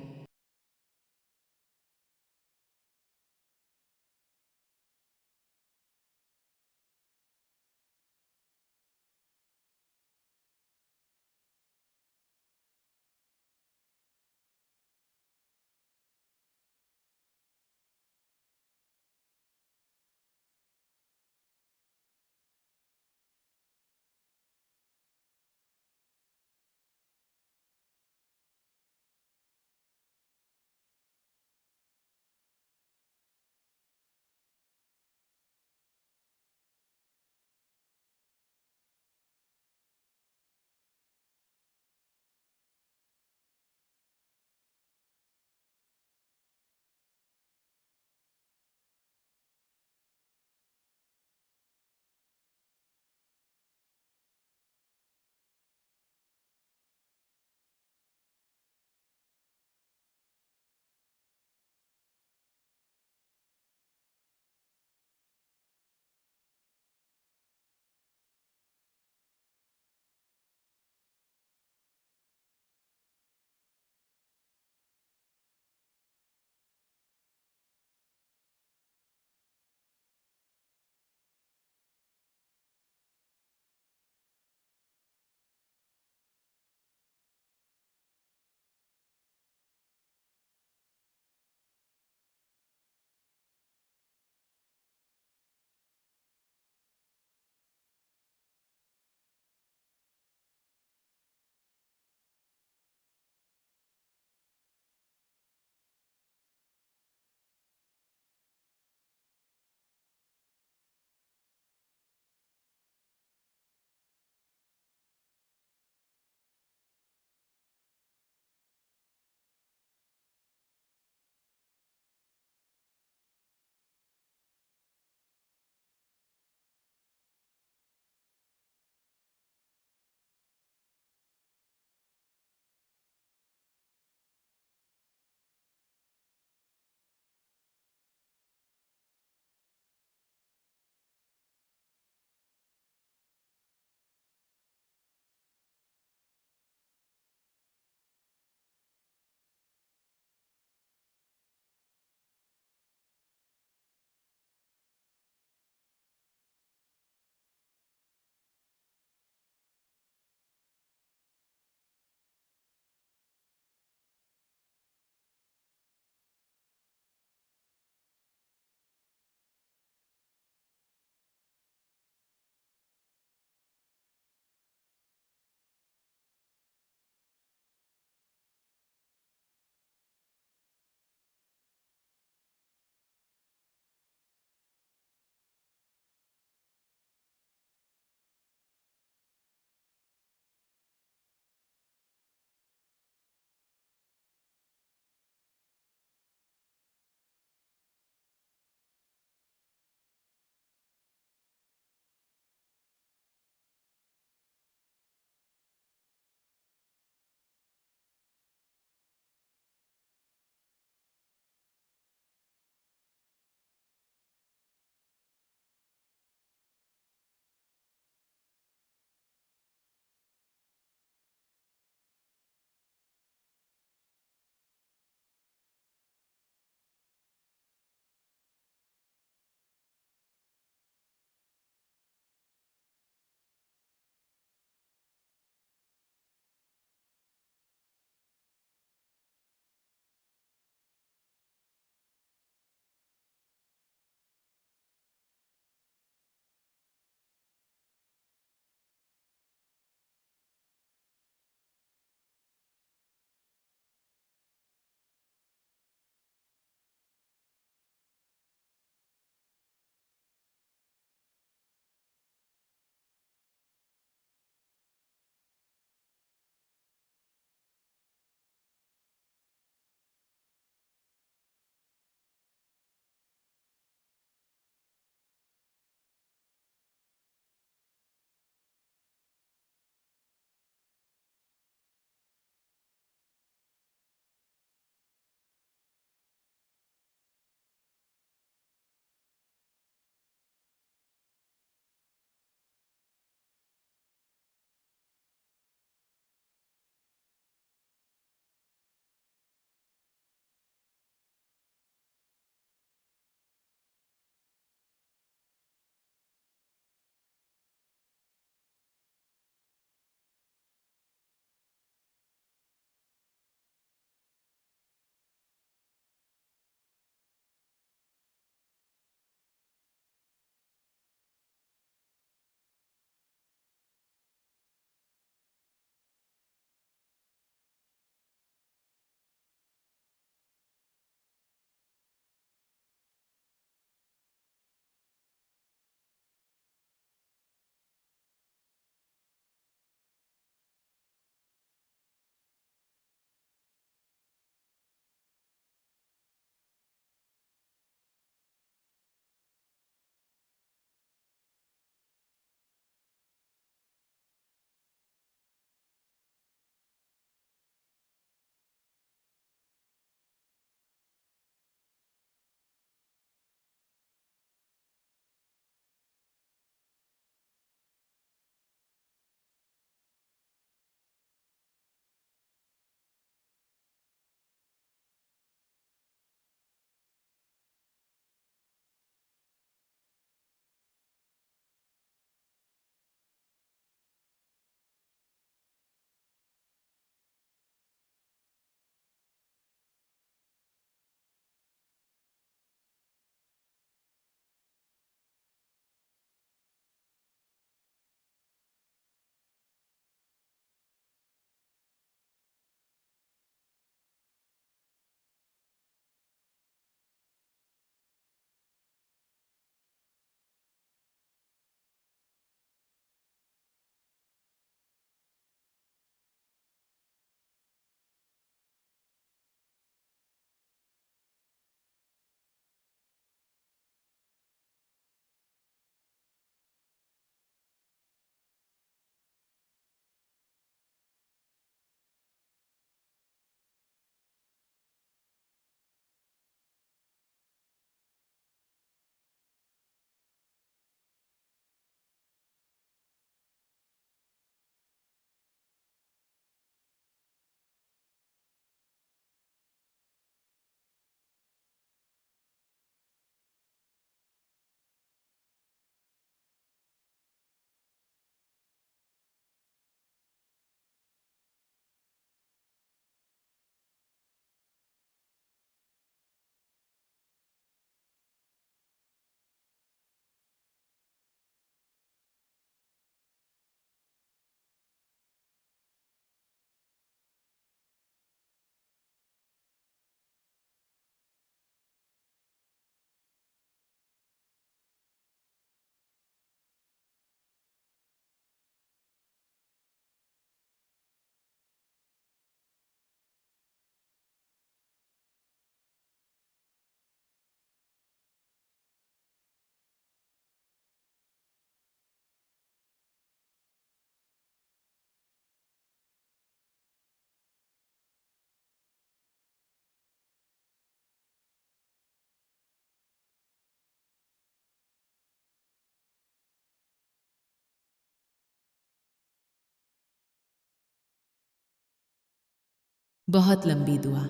बहुत लंबी दुआ।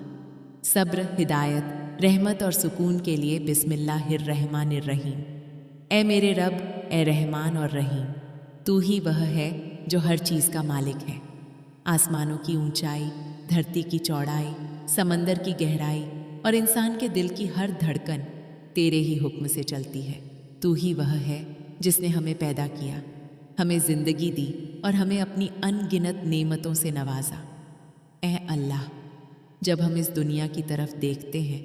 सब्र, हिदायत, रहमत और सुकून के लिए बिस्मिल्लाहिर्रहमानिर्रहीम। ए मेरे रब, ए रहमान और रहीम, तू ही वह है जो हर चीज़ का मालिक है। आसमानों की ऊंचाई, धरती की चौड़ाई, समंदर की गहराई और इंसान के दिल की हर धड़कन तेरे ही हुक्म से चलती है। तू ही वह है जिसने हमें पैदा किया, हमें ज़िंदगी दी और हमें अपनी अनगिनत नेमतों से नवाजा। ए अल्लाह, जब हम इस दुनिया की तरफ देखते हैं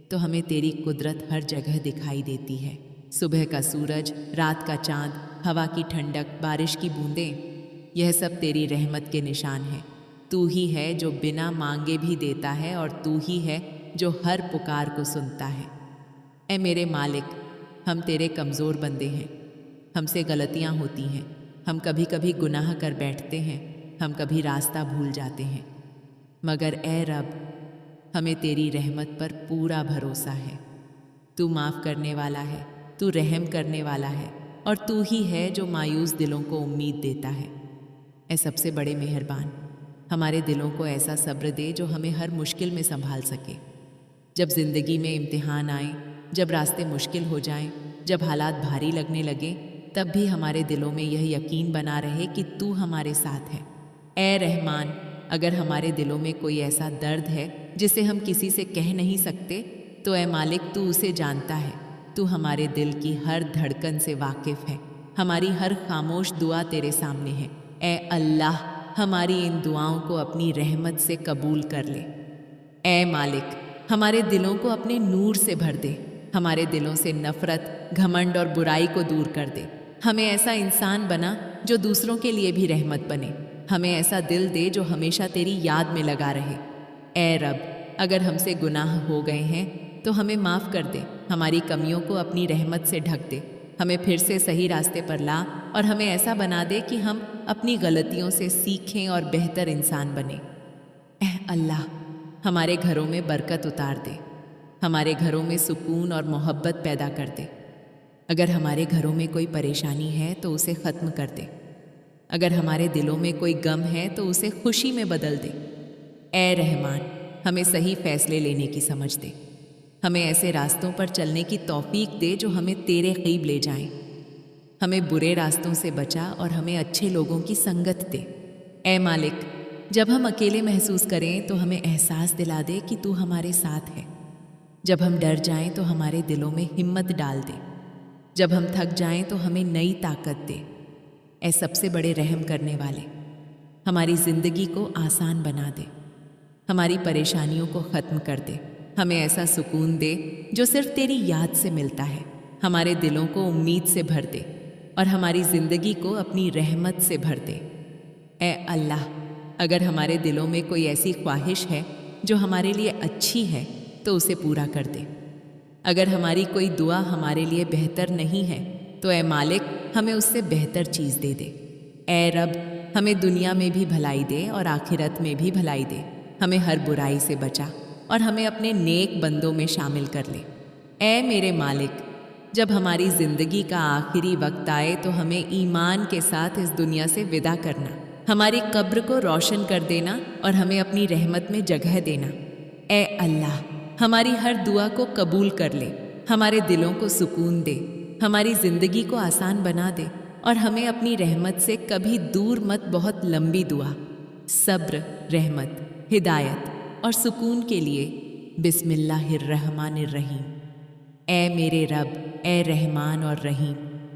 तो हमें तेरी कुदरत हर जगह दिखाई देती है। सुबह का सूरज, रात का चाँद, हवा की ठंडक, बारिश की बूंदें, यह सब तेरी रहमत के निशान हैं। तू ही है जो बिना मांगे भी देता है और तू ही है जो हर पुकार को सुनता है। ए मेरे मालिक, हम तेरे कमज़ोर बंदे हैं, हमसे गलतियाँ होती हैं, हम कभी कभी गुनाह कर बैठते हैं, हम कभी रास्ता भूल जाते हैं, मगर ए रब, हमें तेरी रहमत पर पूरा भरोसा है। तू माफ़ करने वाला है, तू रहम करने वाला है और तू ही है जो मायूस दिलों को उम्मीद देता है। ए सबसे बड़े मेहरबान, हमारे दिलों को ऐसा सब्र दे जो हमें हर मुश्किल में संभाल सके। जब ज़िंदगी में इम्तिहान आए, जब रास्ते मुश्किल हो जाएं, जब हालात भारी लगने लगे, तब भी हमारे दिलों में यह यकीन बना रहे कि तू हमारे साथ है। ए रहमान, अगर हमारे दिलों में कोई ऐसा दर्द है जिसे हम किसी से कह नहीं सकते, तो ए मालिक, तू उसे जानता है। तू हमारे दिल की हर धड़कन से वाकिफ़ है। हमारी हर खामोश दुआ तेरे सामने है। ए अल्लाह, हमारी इन दुआओं को अपनी रहमत से कबूल कर ले। ए मालिक, हमारे दिलों को अपने नूर से भर दे। हमारे दिलों से नफ़रत, घमंड और बुराई को दूर कर दे। हमें ऐसा इंसान बना जो दूसरों के लिए भी रहमत बने। हमें ऐसा दिल दे जो हमेशा तेरी याद में लगा रहे। ए रब, अगर हमसे गुनाह हो गए हैं तो हमें माफ़ कर दे। हमारी कमियों को अपनी रहमत से ढक दे। हमें फिर से सही रास्ते पर ला और हमें ऐसा बना दे कि हम अपनी गलतियों से सीखें और बेहतर इंसान बने। एह अल्लाह, हमारे घरों में बरकत उतार दे। हमारे घरों में सुकून और मोहब्बत पैदा कर दे। अगर हमारे घरों में कोई परेशानी है तो उसे ख़त्म कर दे। अगर हमारे दिलों में कोई गम है तो उसे खुशी में बदल दे। ए रहमान, हमें सही फैसले लेने की समझ दे। हमें ऐसे रास्तों पर चलने की तौफीक दे जो हमें तेरे क़रीब ले जाएं। हमें बुरे रास्तों से बचा और हमें अच्छे लोगों की संगत दे। ए मालिक, जब हम अकेले महसूस करें तो हमें एहसास दिला दे कि तू हमारे साथ है। जब हम डर जाएं तो हमारे दिलों में हिम्मत डाल दे। जब हम थक जाएं तो हमें नई ताकत दे। ए सबसे बड़े रहम करने वाले, हमारी ज़िंदगी को आसान बना दे। हमारी परेशानियों को ख़त्म कर दे। हमें ऐसा सुकून दे जो सिर्फ तेरी याद से मिलता है। हमारे दिलों को उम्मीद से भर दे और हमारी ज़िंदगी को अपनी रहमत से भर दे। ए अल्लाह, अगर हमारे दिलों में कोई ऐसी ख्वाहिश है जो हमारे लिए अच्छी है तो उसे पूरा कर दे। अगर हमारी कोई दुआ हमारे लिए बेहतर नहीं है तो ए मालिक, हमें उससे बेहतर चीज़ दे दे। ए रब, हमें दुनिया में भी भलाई दे और आखिरत में भी भलाई दे। हमें हर बुराई से बचा और हमें अपने नेक बंदों में शामिल कर ले। ए मेरे मालिक, जब हमारी ज़िंदगी का आखिरी वक्त आए तो हमें ईमान के साथ इस दुनिया से विदा करना, हमारी कब्र को रोशन कर देना और हमें अपनी रहमत में जगह देना। ए अल्लाह, हमारी हर दुआ को कबूल कर ले। हमारे दिलों को सुकून दे, हमारी ज़िंदगी को आसान बना दे और हमें अपनी रहमत से कभी दूर मत। बहुत लंबी दुआ। सब्र, रहमत, हिदायत और सुकून के लिए बिस्मिल्लाहिर्रहमानिर्रहीम। ए मेरे रब, ए रहमान और रहीम,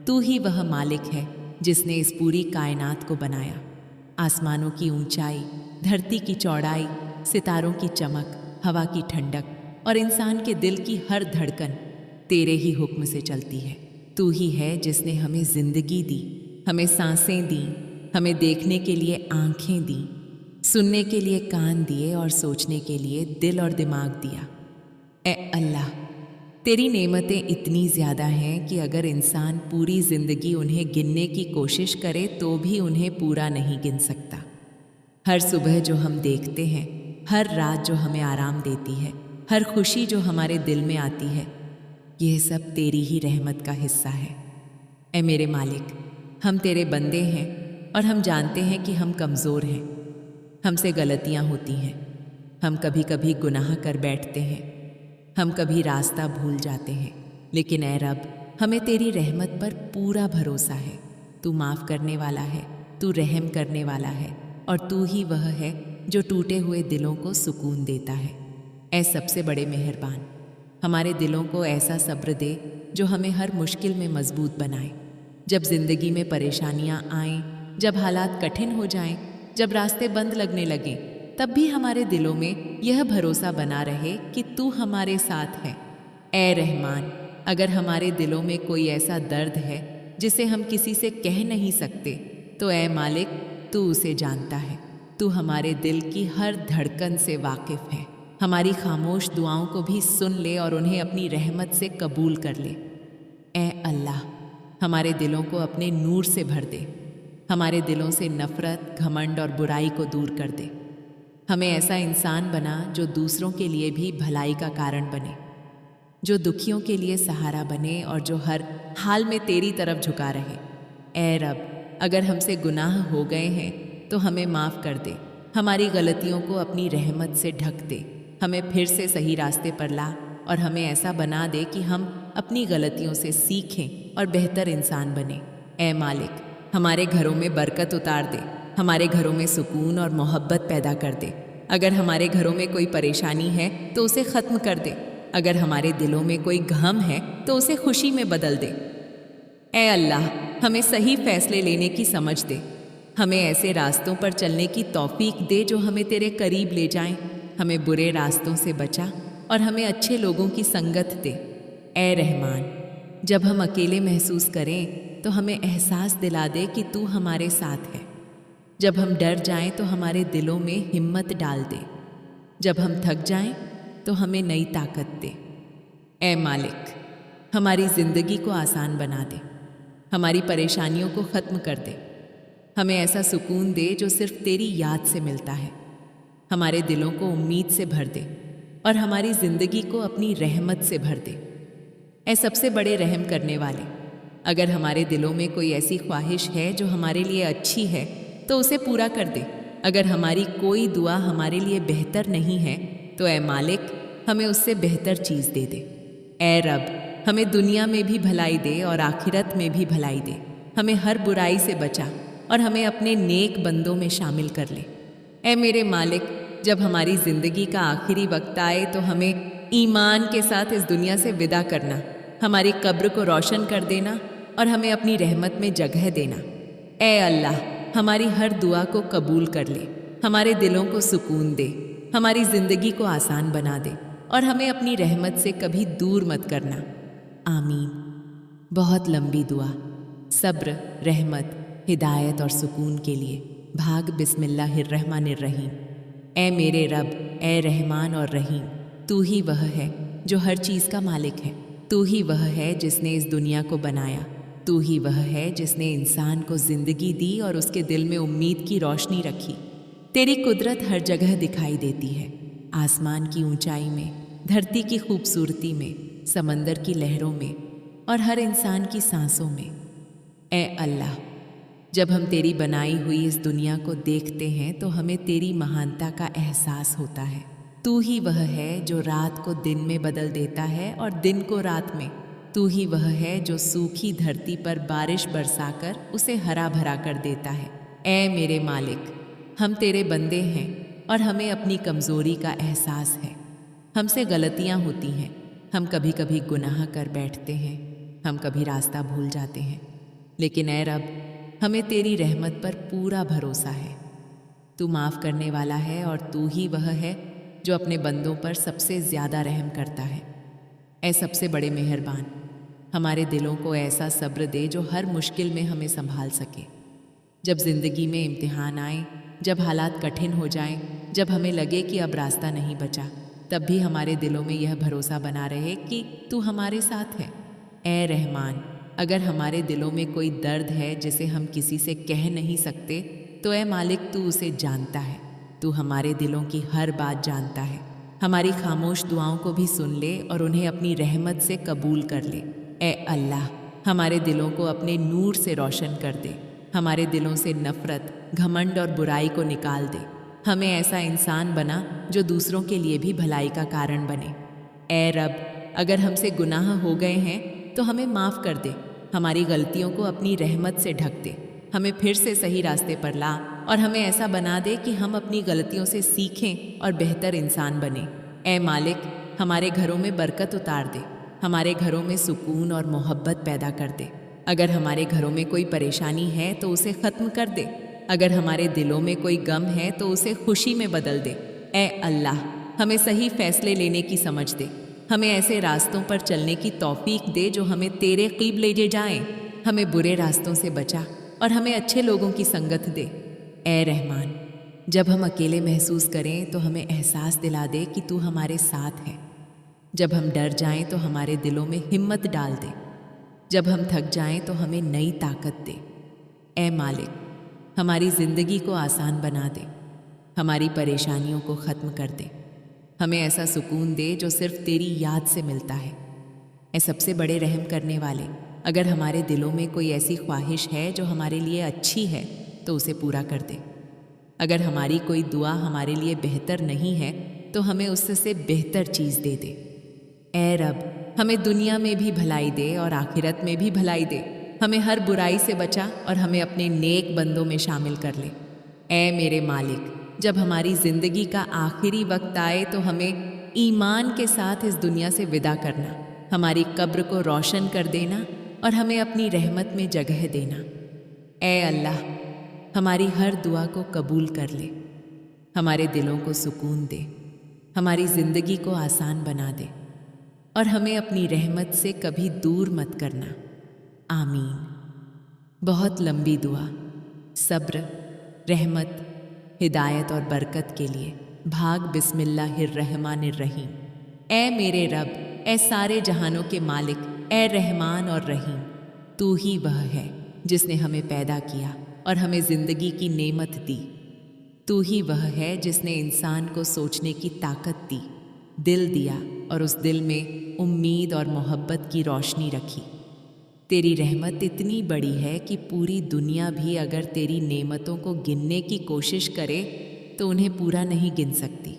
तू ही वह मालिक है जिसने इस पूरी कायनात को बनाया। आसमानों की ऊंचाई, धरती की चौड़ाई, सितारों की चमक, हवा की ठंडक और इंसान के दिल की हर धड़कन तेरे ही हुक्म से चलती है। तू ही है जिसने हमें ज़िंदगी दी, हमें सांसें दी, हमें देखने के लिए आँखें दी, सुनने के लिए कान दिए और सोचने के लिए दिल और दिमाग दिया। ए अल्लाह, तेरी नेमतें इतनी ज़्यादा हैं कि अगर इंसान पूरी ज़िंदगी उन्हें गिनने की कोशिश करे तो भी उन्हें पूरा नहीं गिन सकता। हर सुबह जो हम देखते हैं, हर रात जो हमें आराम देती है, हर खुशी जो हमारे दिल में आती है, यह सब तेरी ही रहमत का हिस्सा है। ए मेरे मालिक, हम तेरे बंदे हैं और हम जानते हैं कि हम कमज़ोर हैं। हमसे गलतियाँ होती हैं, हम कभी कभी गुनाह कर बैठते हैं, हम कभी रास्ता भूल जाते हैं, लेकिन ऐ रब, हमें तेरी रहमत पर पूरा भरोसा है। तू माफ़ करने वाला है, तू रहम करने वाला है, और तू ही वह है जो टूटे हुए दिलों को सुकून देता है। ऐ सबसे बड़े मेहरबान, हमारे दिलों को ऐसा सब्र दे जो हमें हर मुश्किल में मजबूत बनाए। जब ज़िंदगी में परेशानियाँ आएं, जब हालात कठिन हो जाएं, जब रास्ते बंद लगने लगें, तब भी हमारे दिलों में यह भरोसा बना रहे कि तू हमारे साथ है। ऐ रहमान, अगर हमारे दिलों में कोई ऐसा दर्द है जिसे हम किसी से कह नहीं सकते, तो ऐ मालिक, तू उसे जानता है। तू हमारे दिल की हर धड़कन से वाकिफ़ है। हमारी खामोश दुआओं को भी सुन ले और उन्हें अपनी रहमत से कबूल कर ले। ऐ अल्लाह, हमारे दिलों को अपने नूर से भर दे। हमारे दिलों से नफ़रत, घमंड और बुराई को दूर कर दे। हमें ऐसा इंसान बना जो दूसरों के लिए भी भलाई का कारण बने, जो दुखियों के लिए सहारा बने और जो हर हाल में तेरी तरफ झुका रहे। ऐ रब, अगर हमसे गुनाह हो गए हैं तो हमें माफ़ कर दे। हमारी गलतियों को अपनी रहमत से ढक दे। हमें फिर से सही रास्ते पर ला और हमें ऐसा बना दे कि हम अपनी गलतियों से सीखें और बेहतर इंसान बने। ऐ मालिक, हमारे घरों में बरकत उतार दे। हमारे घरों में सुकून और मोहब्बत पैदा कर दे। अगर हमारे घरों में कोई परेशानी है तो उसे ख़त्म कर दे। अगर हमारे दिलों में कोई गम है तो उसे खुशी में बदल दे। ऐ अल्लाह, हमें सही फैसले लेने की समझ दे। हमें ऐसे रास्तों पर चलने की तौफीक दे जो हमें तेरे करीब ले जाएं। हमें बुरे रास्तों से बचा और हमें अच्छे लोगों की संगत दे। ऐ रहमान, जब हम अकेले महसूस करें तो हमें एहसास दिला दे कि तू हमारे साथ है। जब हम डर जाएं तो हमारे दिलों में हिम्मत डाल दे। जब हम थक जाएं तो हमें नई ताकत दे। ऐ मालिक, हमारी ज़िंदगी को आसान बना दे। हमारी परेशानियों को ख़त्म कर दे। हमें ऐसा सुकून दे जो सिर्फ तेरी याद से मिलता है। हमारे दिलों को उम्मीद से भर दे और हमारी ज़िंदगी को अपनी रहमत से भर दे। ऐ सबसे बड़े रहम करने वाले, अगर हमारे दिलों में कोई ऐसी ख्वाहिश है जो हमारे लिए अच्छी है तो उसे पूरा कर दे। अगर हमारी कोई दुआ हमारे लिए बेहतर नहीं है तो ऐ मालिक, हमें उससे बेहतर चीज़ दे दे। ऐ रब, हमें दुनिया में भी भलाई दे और आखिरत में भी भलाई दे। हमें हर बुराई से बचा और हमें अपने नेक बंदों में शामिल कर ले। ऐ मेरे मालिक, जब हमारी ज़िंदगी का आखिरी वक्त आए तो हमें ईमान के साथ इस दुनिया से विदा करना, हमारी कब्र को रोशन कर देना और हमें अपनी रहमत में जगह देना। ऐ अल्लाह, हमारी हर दुआ को कबूल कर ले। हमारे दिलों को सुकून दे, हमारी ज़िंदगी को आसान बना दे और हमें अपनी रहमत से कभी दूर मत करना। आमीन। बहुत लंबी दुआ, सब्र, रहमत, हिदायत और सुकून के लिए भाग बिस्मिल्लाहिर्रहमानिर्रहीम। ऐ मेरे रब, ऐ रहमान और रहीम, तू ही वह है जो हर चीज़ का मालिक है। तू ही वह है जिसने इस दुनिया को बनाया। तू ही वह है जिसने इंसान को ज़िंदगी दी और उसके दिल में उम्मीद की रोशनी रखी। तेरी कुदरत हर जगह दिखाई देती है, आसमान की ऊंचाई में, धरती की खूबसूरती में, समंदर की लहरों में और हर इंसान की सांसों में। ऐ अल्लाह, जब हम तेरी बनाई हुई इस दुनिया को देखते हैं तो हमें तेरी महानता का एहसास होता है। तू ही वह है जो रात को दिन में बदल देता है और दिन को रात में। तू ही वह है जो सूखी धरती पर बारिश बरसाकर उसे हरा भरा कर देता है। ऐ मेरे मालिक, हम तेरे बंदे हैं और हमें अपनी कमज़ोरी का एहसास है। हमसे गलतियाँ होती हैं, हम कभी कभी गुनाह कर बैठते हैं, हम कभी रास्ता भूल जाते हैं, लेकिन ऐ रब, हमें तेरी रहमत पर पूरा भरोसा है। तू माफ़ करने वाला है और तू ही वह है जो अपने बंदों पर सबसे ज़्यादा रहम करता है। ऐ सबसे बड़े मेहरबान, हमारे दिलों को ऐसा सब्र दे जो हर मुश्किल में हमें संभाल सके। जब ज़िंदगी में इम्तिहान आए, जब हालात कठिन हो जाएं, जब हमें लगे कि अब रास्ता नहीं बचा, तब भी हमारे दिलों में यह भरोसा बना रहे कि तू हमारे साथ है। ऐ रहमान, अगर हमारे दिलों में कोई दर्द है जिसे हम किसी से कह नहीं सकते, तो ऐ मालिक, तू उसे जानता है। तू हमारे दिलों की हर बात जानता है। हमारी खामोश दुआओं को भी सुन ले और उन्हें अपनी रहमत से कबूल कर ले। ऐ अल्लाह, हमारे दिलों को अपने नूर से रोशन कर दे। हमारे दिलों से नफ़रत, घमंड और बुराई को निकाल दे। हमें ऐसा इंसान बना जो दूसरों के लिए भी भलाई का कारण बने। ए रब, अगर हमसे गुनाह हो गए हैं तो हमें माफ़ कर दे, हमारी गलतियों को अपनी रहमत से ढक दे, हमें फिर से सही रास्ते पर ला और हमें ऐसा बना दे कि हम अपनी गलतियों से सीखें और बेहतर इंसान बने। ए मालिक, हमारे घरों में बरकत उतार दे, हमारे घरों में सुकून और मोहब्बत पैदा कर दे। अगर हमारे घरों में कोई परेशानी है तो उसे ख़त्म कर दे, अगर हमारे दिलों में कोई गम है तो उसे खुशी में बदल दे। ए अल्लाह, हमें सही फैसले लेने की समझ दे, हमें ऐसे रास्तों पर चलने की तौफीक दे जो हमें तेरे क़रीब ले जाएं, हमें बुरे रास्तों से बचा और हमें अच्छे लोगों की संगत दे। ए रहमान, जब हम अकेले महसूस करें तो हमें एहसास दिला दे कि तू हमारे साथ है। जब हम डर जाएं तो हमारे दिलों में हिम्मत डाल दे, जब हम थक जाएं तो हमें नई ताकत दे। ए मालिक, हमारी ज़िंदगी को आसान बना दे, हमारी परेशानियों को ख़त्म कर दे, हमें ऐसा सुकून दे जो सिर्फ तेरी याद से मिलता है। ए सबसे बड़े रहम करने वाले, अगर हमारे दिलों में कोई ऐसी ख्वाहिश है जो हमारे लिए अच्छी है तो उसे पूरा कर दे। अगर हमारी कोई दुआ हमारे लिए बेहतर नहीं है तो हमें उससे बेहतर चीज़ दे दे। ए रब, हमें दुनिया में भी भलाई दे और आखिरत में भी भलाई दे, हमें हर बुराई से बचा और हमें अपने नेक बंदों में शामिल कर ले। ए मेरे मालिक, जब हमारी ज़िंदगी का आखिरी वक्त आए तो हमें ईमान के साथ इस दुनिया से विदा करना, हमारी कब्र को रोशन कर देना और हमें अपनी रहमत में जगह देना। ए अल्लाह, हमारी हर दुआ को कबूल कर ले, हमारे दिलों को सुकून दे, हमारी ज़िंदगी को आसान बना दे और हमें अपनी रहमत से कभी दूर मत करना। आमीन। बहुत लंबी दुआ, सब्र, रहमत, हिदायत और बरकत के लिए भाग बिस्मिल्लाहिर्रहमानिर्रहीम। ए मेरे रब, ए सारे जहानों के मालिक, ए रहमान और रहीम, तू ही वह है जिसने हमें पैदा किया और हमें ज़िंदगी की नेमत दी। तू ही वह है जिसने इंसान को सोचने की ताकत दी, दिल दिया और उस दिल में उम्मीद और मोहब्बत की रोशनी रखी। तेरी रहमत इतनी बड़ी है कि पूरी दुनिया भी अगर तेरी नेमतों को गिनने की कोशिश करे तो उन्हें पूरा नहीं गिन सकती।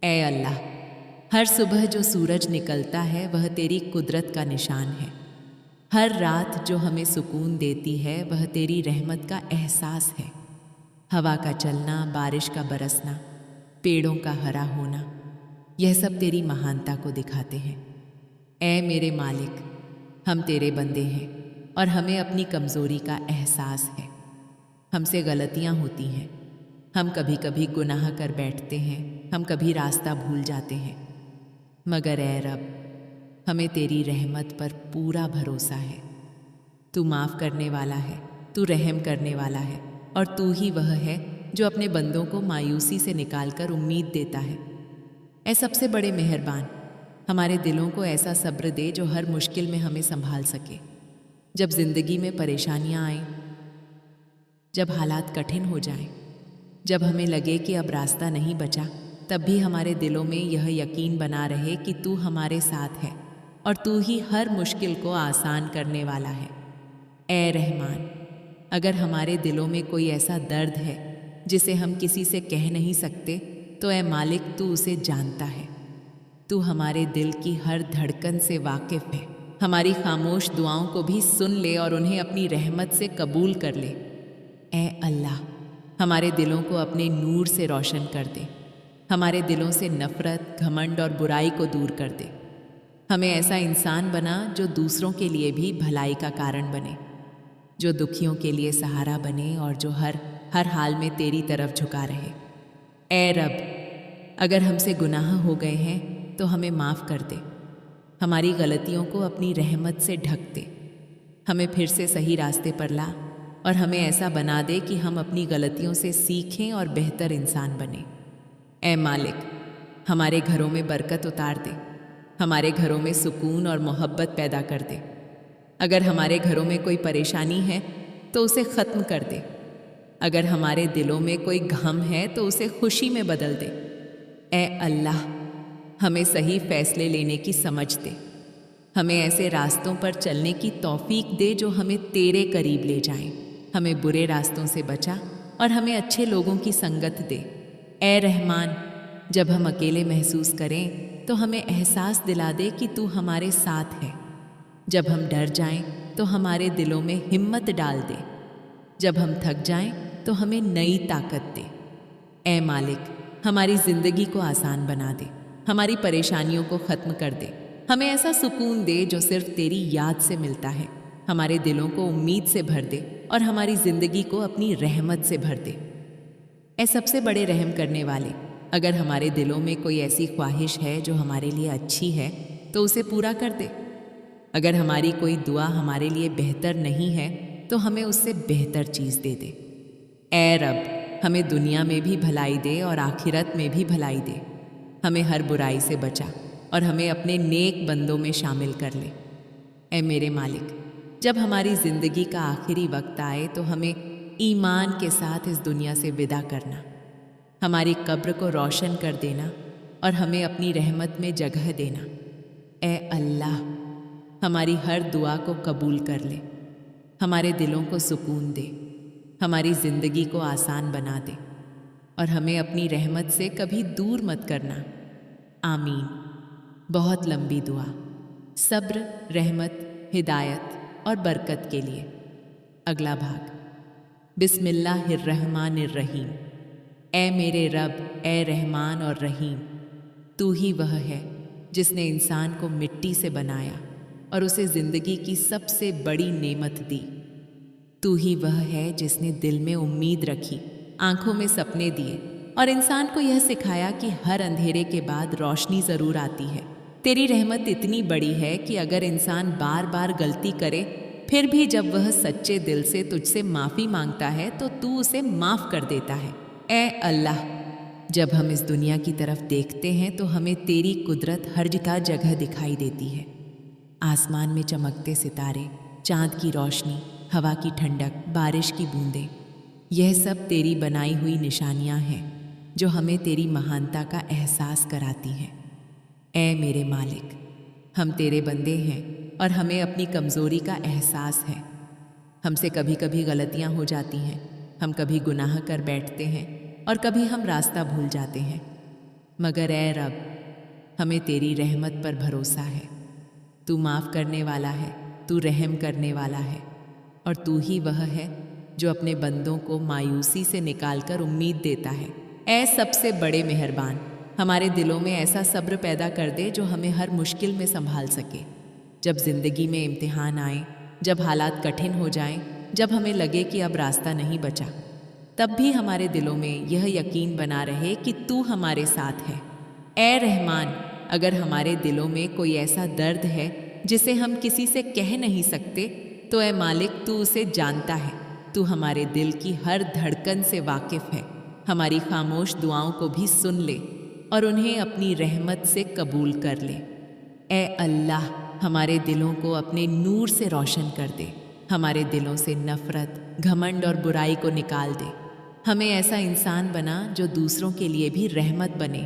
ए अल्लाह, हर सुबह जो सूरज निकलता है वह तेरी कुदरत का निशान है। हर रात जो हमें सुकून देती है वह तेरी रहमत का एहसास है। हवा का चलना, बारिश का बरसना, पेड़ों का हरा होना, यह सब तेरी महानता को दिखाते हैं। ए मेरे मालिक, हम तेरे बंदे हैं और हमें अपनी कमज़ोरी का एहसास है। हमसे गलतियाँ होती हैं, हम कभी कभी गुनाह कर बैठते हैं, हम कभी रास्ता भूल जाते हैं, मगर ए रब, हमें तेरी रहमत पर पूरा भरोसा है। तू माफ़ करने वाला है, तू रहम करने वाला है और तू ही वह है जो अपने बंदों को मायूसी से निकालकर उम्मीद देता है। ए सबसे बड़े मेहरबान, हमारे दिलों को ऐसा सब्र दे जो हर मुश्किल में हमें संभाल सके। जब ज़िंदगी में परेशानियाँ आएं, जब हालात कठिन हो जाएं, जब हमें लगे कि अब रास्ता नहीं बचा, तब भी हमारे दिलों में यह यकीन बना रहे कि तू हमारे साथ है और तू ही हर मुश्किल को आसान करने वाला है। ए रहमान, अगर हमारे दिलों में कोई ऐसा दर्द है जिसे हम किसी से कह नहीं सकते तो ए मालिक, तू उसे जानता है। तू हमारे दिल की हर धड़कन से वाकिफ़ है। हमारी खामोश दुआओं को भी सुन ले और उन्हें अपनी रहमत से कबूल कर ले। ए अल्लाह, हमारे दिलों को अपने नूर से रोशन कर दे, हमारे दिलों से नफ़रत, घमंड और बुराई को दूर कर दे। हमें ऐसा इंसान बना जो दूसरों के लिए भी भलाई का कारण बने, जो दुखियों के लिए सहारा बने और जो हर हाल में तेरी तरफ झुका रहे। ए रब, अगर हमसे गुनाह हो गए हैं तो हमें माफ़ कर दे, हमारी गलतियों को अपनी रहमत से ढक दे, हमें फिर से सही रास्ते पर ला और हमें ऐसा बना दे कि हम अपनी गलतियों से सीखें और बेहतर इंसान बने। ए मालिक, हमारे घरों में बरकत उतार दे, हमारे घरों में सुकून और मोहब्बत पैदा कर दे। अगर हमारे घरों में कोई परेशानी है तो उसे ख़त्म कर दे, अगर हमारे दिलों में कोई गम है तो उसे खुशी में बदल दे। ए अल्लाह, हमें सही फैसले लेने की समझ दे, हमें ऐसे रास्तों पर चलने की तौफीक दे जो हमें तेरे करीब ले जाएं, हमें बुरे रास्तों से बचा और हमें अच्छे लोगों की संगत दे, اے رحمان، جب ہم اکیلے محسوس کریں تو ہمیں احساس دلا دے کہ تو ہمارے ساتھ ہے۔ جب ہم ڈر جائیں تو ہمارے دلوں میں ہمت ڈال دے۔ جب ہم تھک جائیں تو ہمیں نئی طاقت دے۔ اے مالک، ہماری زندگی کو آسان بنا دے، ہماری پریشانیوں کو ختم کر دے، ہمیں ایسا سکون دے جو صرف تیری یاد سے ملتا ہے، ہمارے دلوں کو امید سے بھر دے اور ہماری زندگی کو اپنی رحمت سے بھر دے۔ اے سب سے بڑے رحم کرنے والے، اگر ہمارے دلوں میں کوئی ایسی خواہش ہے جو ہمارے لیے اچھی ہے تو اسے پورا کر دے۔ اگر ہماری کوئی دعا ہمارے لیے بہتر نہیں ہے تو ہمیں اس سے بہتر چیز دے دے۔ اے رب، ہمیں دنیا میں بھی بھلائی دے اور آخرت میں بھی بھلائی دے، ہمیں ہر برائی سے بچا اور ہمیں اپنے نیک بندوں میں شامل کر لے۔ اے میرے مالک، جب ہماری زندگی کا آخری وقت آئے تو ہمیں ایمان کے ساتھ اس دنیا سے ودا کرنا، ہماری قبر کو روشن کر دینا اور ہمیں اپنی رحمت میں جگہ دینا۔ اے اللہ، ہماری ہر دعا کو قبول کر لے، ہمارے دلوں کو سکون دے، ہماری زندگی کو آسان بنا دے اور ہمیں اپنی رحمت سے کبھی دور مت کرنا۔ آمین۔ بہت لمبی دعا، صبر، رحمت، ہدایت اور برکت کے لیے۔ اگلا بھاگ۔ بسم اللہ الرحمن الرحیم۔ اے میرے رب، اے رحمان اور رحیم، تو ہی وہ ہے جس نے انسان کو مٹی سے بنایا اور اسے زندگی کی سب سے بڑی نعمت دی۔ تو ہی وہ ہے جس نے دل میں امید رکھی، آنکھوں میں سپنے دیے اور انسان کو یہ سکھایا کہ ہر اندھیرے کے بعد روشنی ضرور آتی ہے۔ تیری رحمت اتنی بڑی ہے کہ اگر انسان بار بار غلطی کرے پھر بھی جب وہ سچے دل سے تجھ سے معافی مانگتا ہے تو اسے معاف کر دیتا ہے۔ اے اللہ، جب ہم اس دنیا کی طرف دیکھتے ہیں تو ہمیں تیری قدرت ہر جگہ دکھائی دیتی ہے۔ آسمان میں چمکتے ستارے، چاند کی روشنی، ہوا کی ٹھنڈک، بارش کی بوندیں، یہ سب تیری بنائی ہوئی نشانیاں ہیں جو ہمیں تیری مہانتا کا احساس کراتی ہیں۔ اے میرے مالک، ہم تیرے بندے ہیں اور ہمیں اپنی کمزوری کا احساس ہے۔ ہم سے کبھی کبھی غلطیاں ہو جاتی ہیں، ہم کبھی گناہ کر بیٹھتے ہیں اور کبھی ہم راستہ بھول جاتے ہیں، مگر اے رب، ہمیں تیری رحمت پر بھروسہ ہے۔ تو معاف کرنے والا ہے، تو رحم کرنے والا ہے اور تو ہی وہ ہے جو اپنے بندوں کو مایوسی سے نکال کر امید دیتا ہے۔ اے سب سے بڑے مہربان، ہمارے دلوں میں ایسا صبر پیدا کر دے جو ہمیں ہر مشکل میں سنبھال سکے۔ جب زندگی میں امتحان آئیں، جب حالات کٹھن ہو جائیں، جب ہمیں لگے کہ اب راستہ نہیں بچا، تب بھی ہمارے دلوں میں یہ یقین بنا رہے کہ تو ہمارے ساتھ ہے۔ اے رحمان، اگر ہمارے دلوں میں کوئی ایسا درد ہے جسے ہم کسی سے کہہ نہیں سکتے تو اے مالک، تو اسے جانتا ہے۔ تو ہمارے دل کی ہر دھڑکن سے واقف ہے، ہماری خاموش دعاؤں کو بھی سن لے اور انہیں اپنی رحمت سے قبول کر لے۔ اے اللہ، ہمارے دلوں کو اپنے نور سے روشن کر دے، ہمارے دلوں سے نفرت، گھمنڈ اور برائی کو نکال دے۔ ہمیں ایسا انسان بنا جو دوسروں کے لیے بھی رحمت بنے،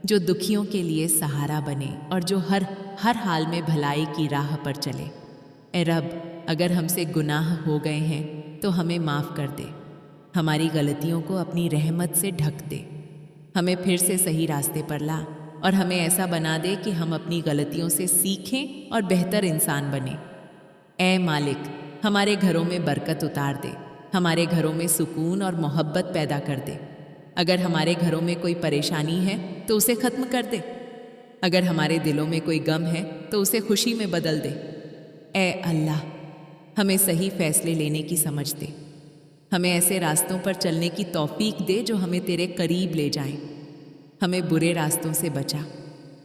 جو دکھیوں کے لیے سہارا بنے اور جو ہر حال میں بھلائی کی راہ پر چلے۔ اے رب، اگر ہم سے گناہ ہو گئے ہیں تو ہمیں معاف کر دے، ہماری غلطیوں کو اپنی رحمت سے ڈھک دے، ہمیں پھر سے صحیح راستے پر لا اور ہمیں ایسا بنا دے کہ ہم اپنی غلطیوں سے سیکھیں اور بہتر انسان بنیں۔ اے مالک، ہمارے گھروں میں برکت اتار دے، ہمارے گھروں میں سکون اور محبت پیدا کر دے۔ اگر ہمارے گھروں میں کوئی پریشانی ہے تو اسے ختم کر دے، اگر ہمارے دلوں میں کوئی غم ہے تو اسے خوشی میں بدل دے۔ اے اللہ، ہمیں صحیح فیصلے لینے کی سمجھ دے، ہمیں ایسے راستوں پر چلنے کی توفیق دے جو ہمیں تیرے قریب لے جائیں، ہمیں برے راستوں سے بچا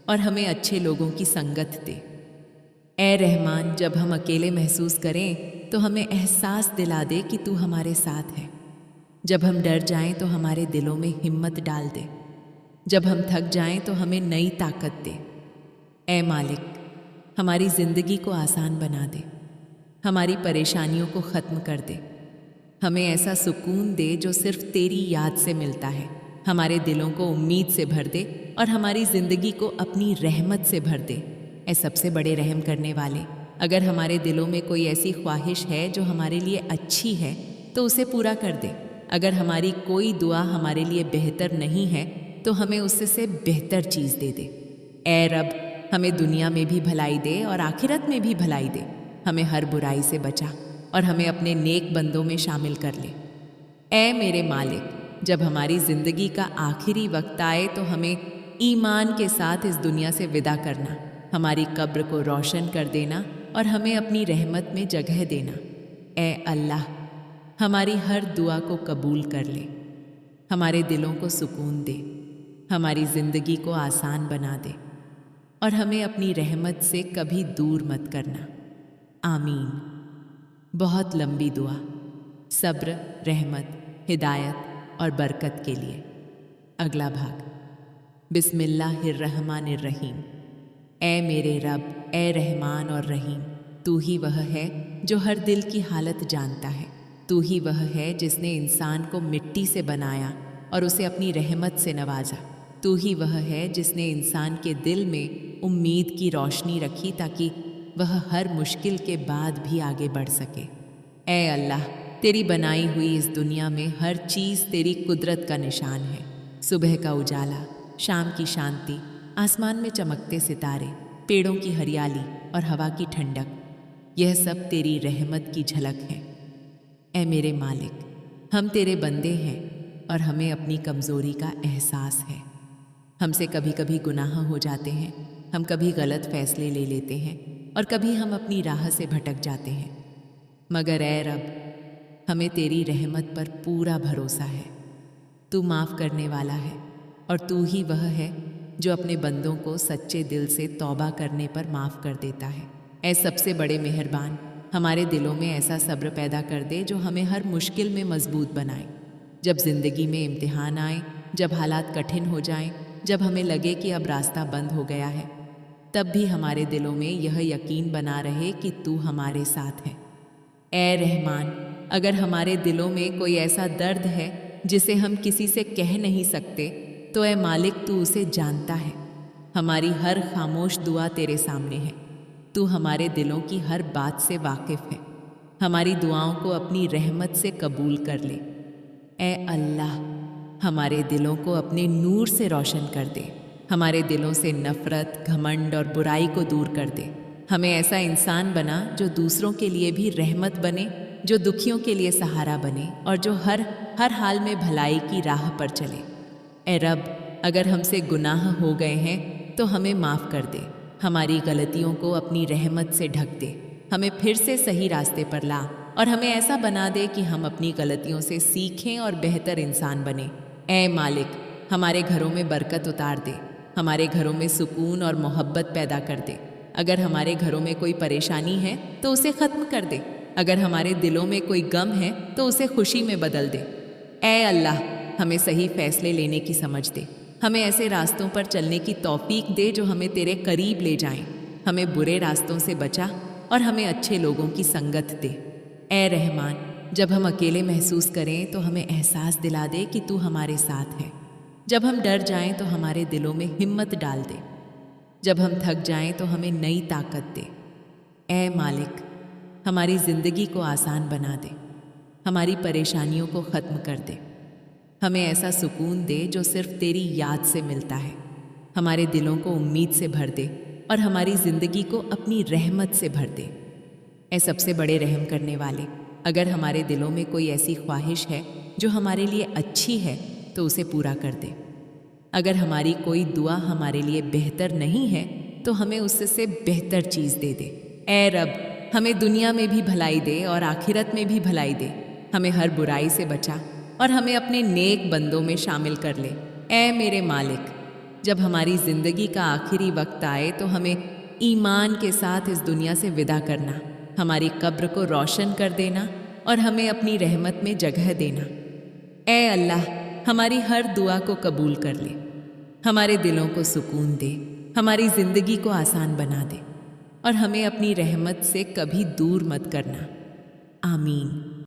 اور ہمیں اچھے لوگوں کی سنگت دے۔ اے رحمان، جب ہم اکیلے محسوس کریں تو ہمیں احساس دلا دے کہ تو ہمارے ساتھ ہے، جب ہم ڈر جائیں تو ہمارے دلوں میں ہمت ڈال دے، جب ہم تھک جائیں تو ہمیں نئی طاقت دے۔ اے مالک، ہماری زندگی کو آسان بنا دے، ہماری پریشانیوں کو ختم کر دے، ہمیں ایسا سکون دے جو صرف تیری یاد سے ملتا ہے، ہمارے دلوں کو امید سے بھر دے اور ہماری زندگی کو اپنی رحمت سے بھر دے۔ اے سب سے بڑے رحم کرنے والے، اگر ہمارے دلوں میں کوئی ایسی خواہش ہے جو ہمارے لیے اچھی ہے تو اسے پورا کر دے۔ اگر ہماری کوئی دعا ہمارے لیے بہتر نہیں ہے تو ہمیں اس سے بہتر چیز دے دے۔ اے رب، ہمیں دنیا میں بھی بھلائی دے اور آخرت میں بھی بھلائی دے، ہمیں ہر برائی سے بچا اور ہمیں اپنے نیک بندوں میں شامل کر لے۔ اے میرے مالک، جب ہماری زندگی کا آخری وقت آئے تو ہمیں ایمان کے ساتھ اس دنیا سے ودا کرنا، ہماری قبر کو روشن کر دینا اور ہمیں اپنی رحمت میں جگہ دینا۔ اے اللہ، ہماری ہر دعا کو قبول کر لے، ہمارے دلوں کو سکون دے، ہماری زندگی کو آسان بنا دے اور ہمیں اپنی رحمت سے کبھی دور مت کرنا۔ آمین۔ بہت لمبی دعا، صبر، رحمت، ہدایت اور برکت کے لیے۔ اگلا بھاگ۔ بسم اللہ الرحمن الرحیم۔ اے میرے رب، اے رحمان اور رحیم، تو ہی وہ ہے جو ہر دل کی حالت جانتا ہے۔ تو ہی وہ ہے جس نے انسان کو مٹی سے بنایا اور اسے اپنی رحمت سے نوازا۔ تو ہی وہ ہے جس نے انسان کے دل میں امید کی روشنی رکھی تاکہ وہ ہر مشکل کے بعد بھی آگے بڑھ سکے۔ اے اللہ، تیری بنائی ہوئی اس دنیا میں ہر چیز تیری قدرت کا نشان ہے۔ صبح کا اجالا، شام کی شانتی، آسمان میں چمکتے ستارے، پیڑوں کی ہریالی اور ہوا کی ٹھنڈک، یہ سب تیری رحمت کی جھلک ہے۔ اے میرے مالک، ہم تیرے بندے ہیں اور ہمیں اپنی کمزوری کا احساس ہے۔ ہم سے کبھی کبھی گناہ ہو جاتے ہیں، ہم کبھی غلط فیصلے لے لیتے ہیں اور کبھی ہم اپنی راہ سے بھٹک جاتے ہیں، مگر اے رب، ہمیں تیری رحمت پر پورا بھروسہ ہے۔ تو معاف کرنے والا ہے اور تو ہی وہ ہے جو اپنے بندوں کو سچے دل سے توبہ کرنے پر معاف کر دیتا ہے۔ اے سب سے بڑے مہربان، ہمارے دلوں میں ایسا صبر پیدا کر دے جو ہمیں ہر مشکل میں مضبوط بنائے۔ جب زندگی میں امتحان آئیں، جب حالات کٹھن ہو جائیں، جب ہمیں لگے کہ اب راستہ بند ہو گیا ہے، تب بھی ہمارے دلوں میں یہ یقین بنا رہے کہ تو ہمارے ساتھ ہے۔ اے رحمان، اگر ہمارے دلوں میں کوئی ایسا درد ہے جسے ہم کسی سے کہہ نہیں سکتے، تو اے مالک، تو اسے جانتا ہے۔ ہماری ہر خاموش دعا تیرے سامنے ہے۔ تو ہمارے دلوں کی ہر بات سے واقف ہے۔ ہماری دعاؤں کو اپنی رحمت سے قبول کر لے۔ اے اللہ، ہمارے دلوں کو اپنے نور سے روشن کر دے، ہمارے دلوں سے نفرت، گھمنڈ اور برائی کو دور کر دے۔ ہمیں ایسا انسان بنا جو دوسروں کے لیے بھی رحمت بنے، جو دکھیوں کے لیے سہارا بنے اور جو ہر حال میں بھلائی کی راہ پر چلے۔ اے رب، اگر ہم سے گناہ ہو گئے ہیں تو ہمیں معاف کر دے، ہماری غلطیوں کو اپنی رحمت سے ڈھک دے، ہمیں پھر سے صحیح راستے پر لا اور ہمیں ایسا بنا دے کہ ہم اپنی غلطیوں سے سیکھیں اور بہتر انسان بنیں۔ اے مالک، ہمارے گھروں میں برکت اتار دے، ہمارے گھروں میں سکون اور محبت پیدا کر دے۔ اگر ہمارے گھروں میں کوئی پریشانی ہے تو اسے ختم کر دے، اگر ہمارے دلوں میں کوئی غم ہے تو اسے خوشی میں بدل دے۔ اے اللہ، ہمیں صحیح فیصلے لینے کی سمجھ دے، ہمیں ایسے راستوں پر چلنے کی توفیق دے جو ہمیں تیرے قریب لے جائیں، ہمیں برے راستوں سے بچا اور ہمیں اچھے لوگوں کی سنگت دے۔ اے رحمان، جب ہم اکیلے محسوس کریں تو ہمیں احساس دلا دے کہ تو ہمارے ساتھ ہے۔ جب ہم ڈر جائیں تو ہمارے دلوں میں ہمت ڈال دے، جب ہم تھک جائیں تو ہمیں نئی طاقت دے۔ اے مالک، ہماری زندگی کو آسان بنا دے، ہماری پریشانیوں کو ختم کر دے، ہمیں ایسا سکون دے جو صرف تیری یاد سے ملتا ہے، ہمارے دلوں کو امید سے بھر دے اور ہماری زندگی کو اپنی رحمت سے بھر دے۔ اے سب سے بڑے رحم کرنے والے، اگر ہمارے دلوں میں کوئی ایسی خواہش ہے جو ہمارے لیے اچھی ہے تو اسے پورا کر دے۔ اگر ہماری کوئی دعا ہمارے لیے بہتر نہیں ہے تو ہمیں اس سے بہتر چیز دے دے۔ اے رب، ہمیں دنیا میں بھی بھلائی دے اور آخرت میں بھی بھلائی دے، ہمیں ہر برائی سے بچا اور ہمیں اپنے نیک بندوں میں شامل کر لے۔ اے میرے مالک، جب ہماری زندگی کا آخری وقت آئے تو ہمیں ایمان کے ساتھ اس دنیا سے ودا کرنا، ہماری قبر کو روشن کر دینا اور ہمیں اپنی رحمت میں جگہ دینا۔ اے اللہ، ہماری ہر دعا کو قبول کر لے، ہمارے دلوں کو سکون دے، ہماری زندگی کو آسان بنا دے اور ہمیں اپنی رحمت سے کبھی دور مت کرنا۔ آمین۔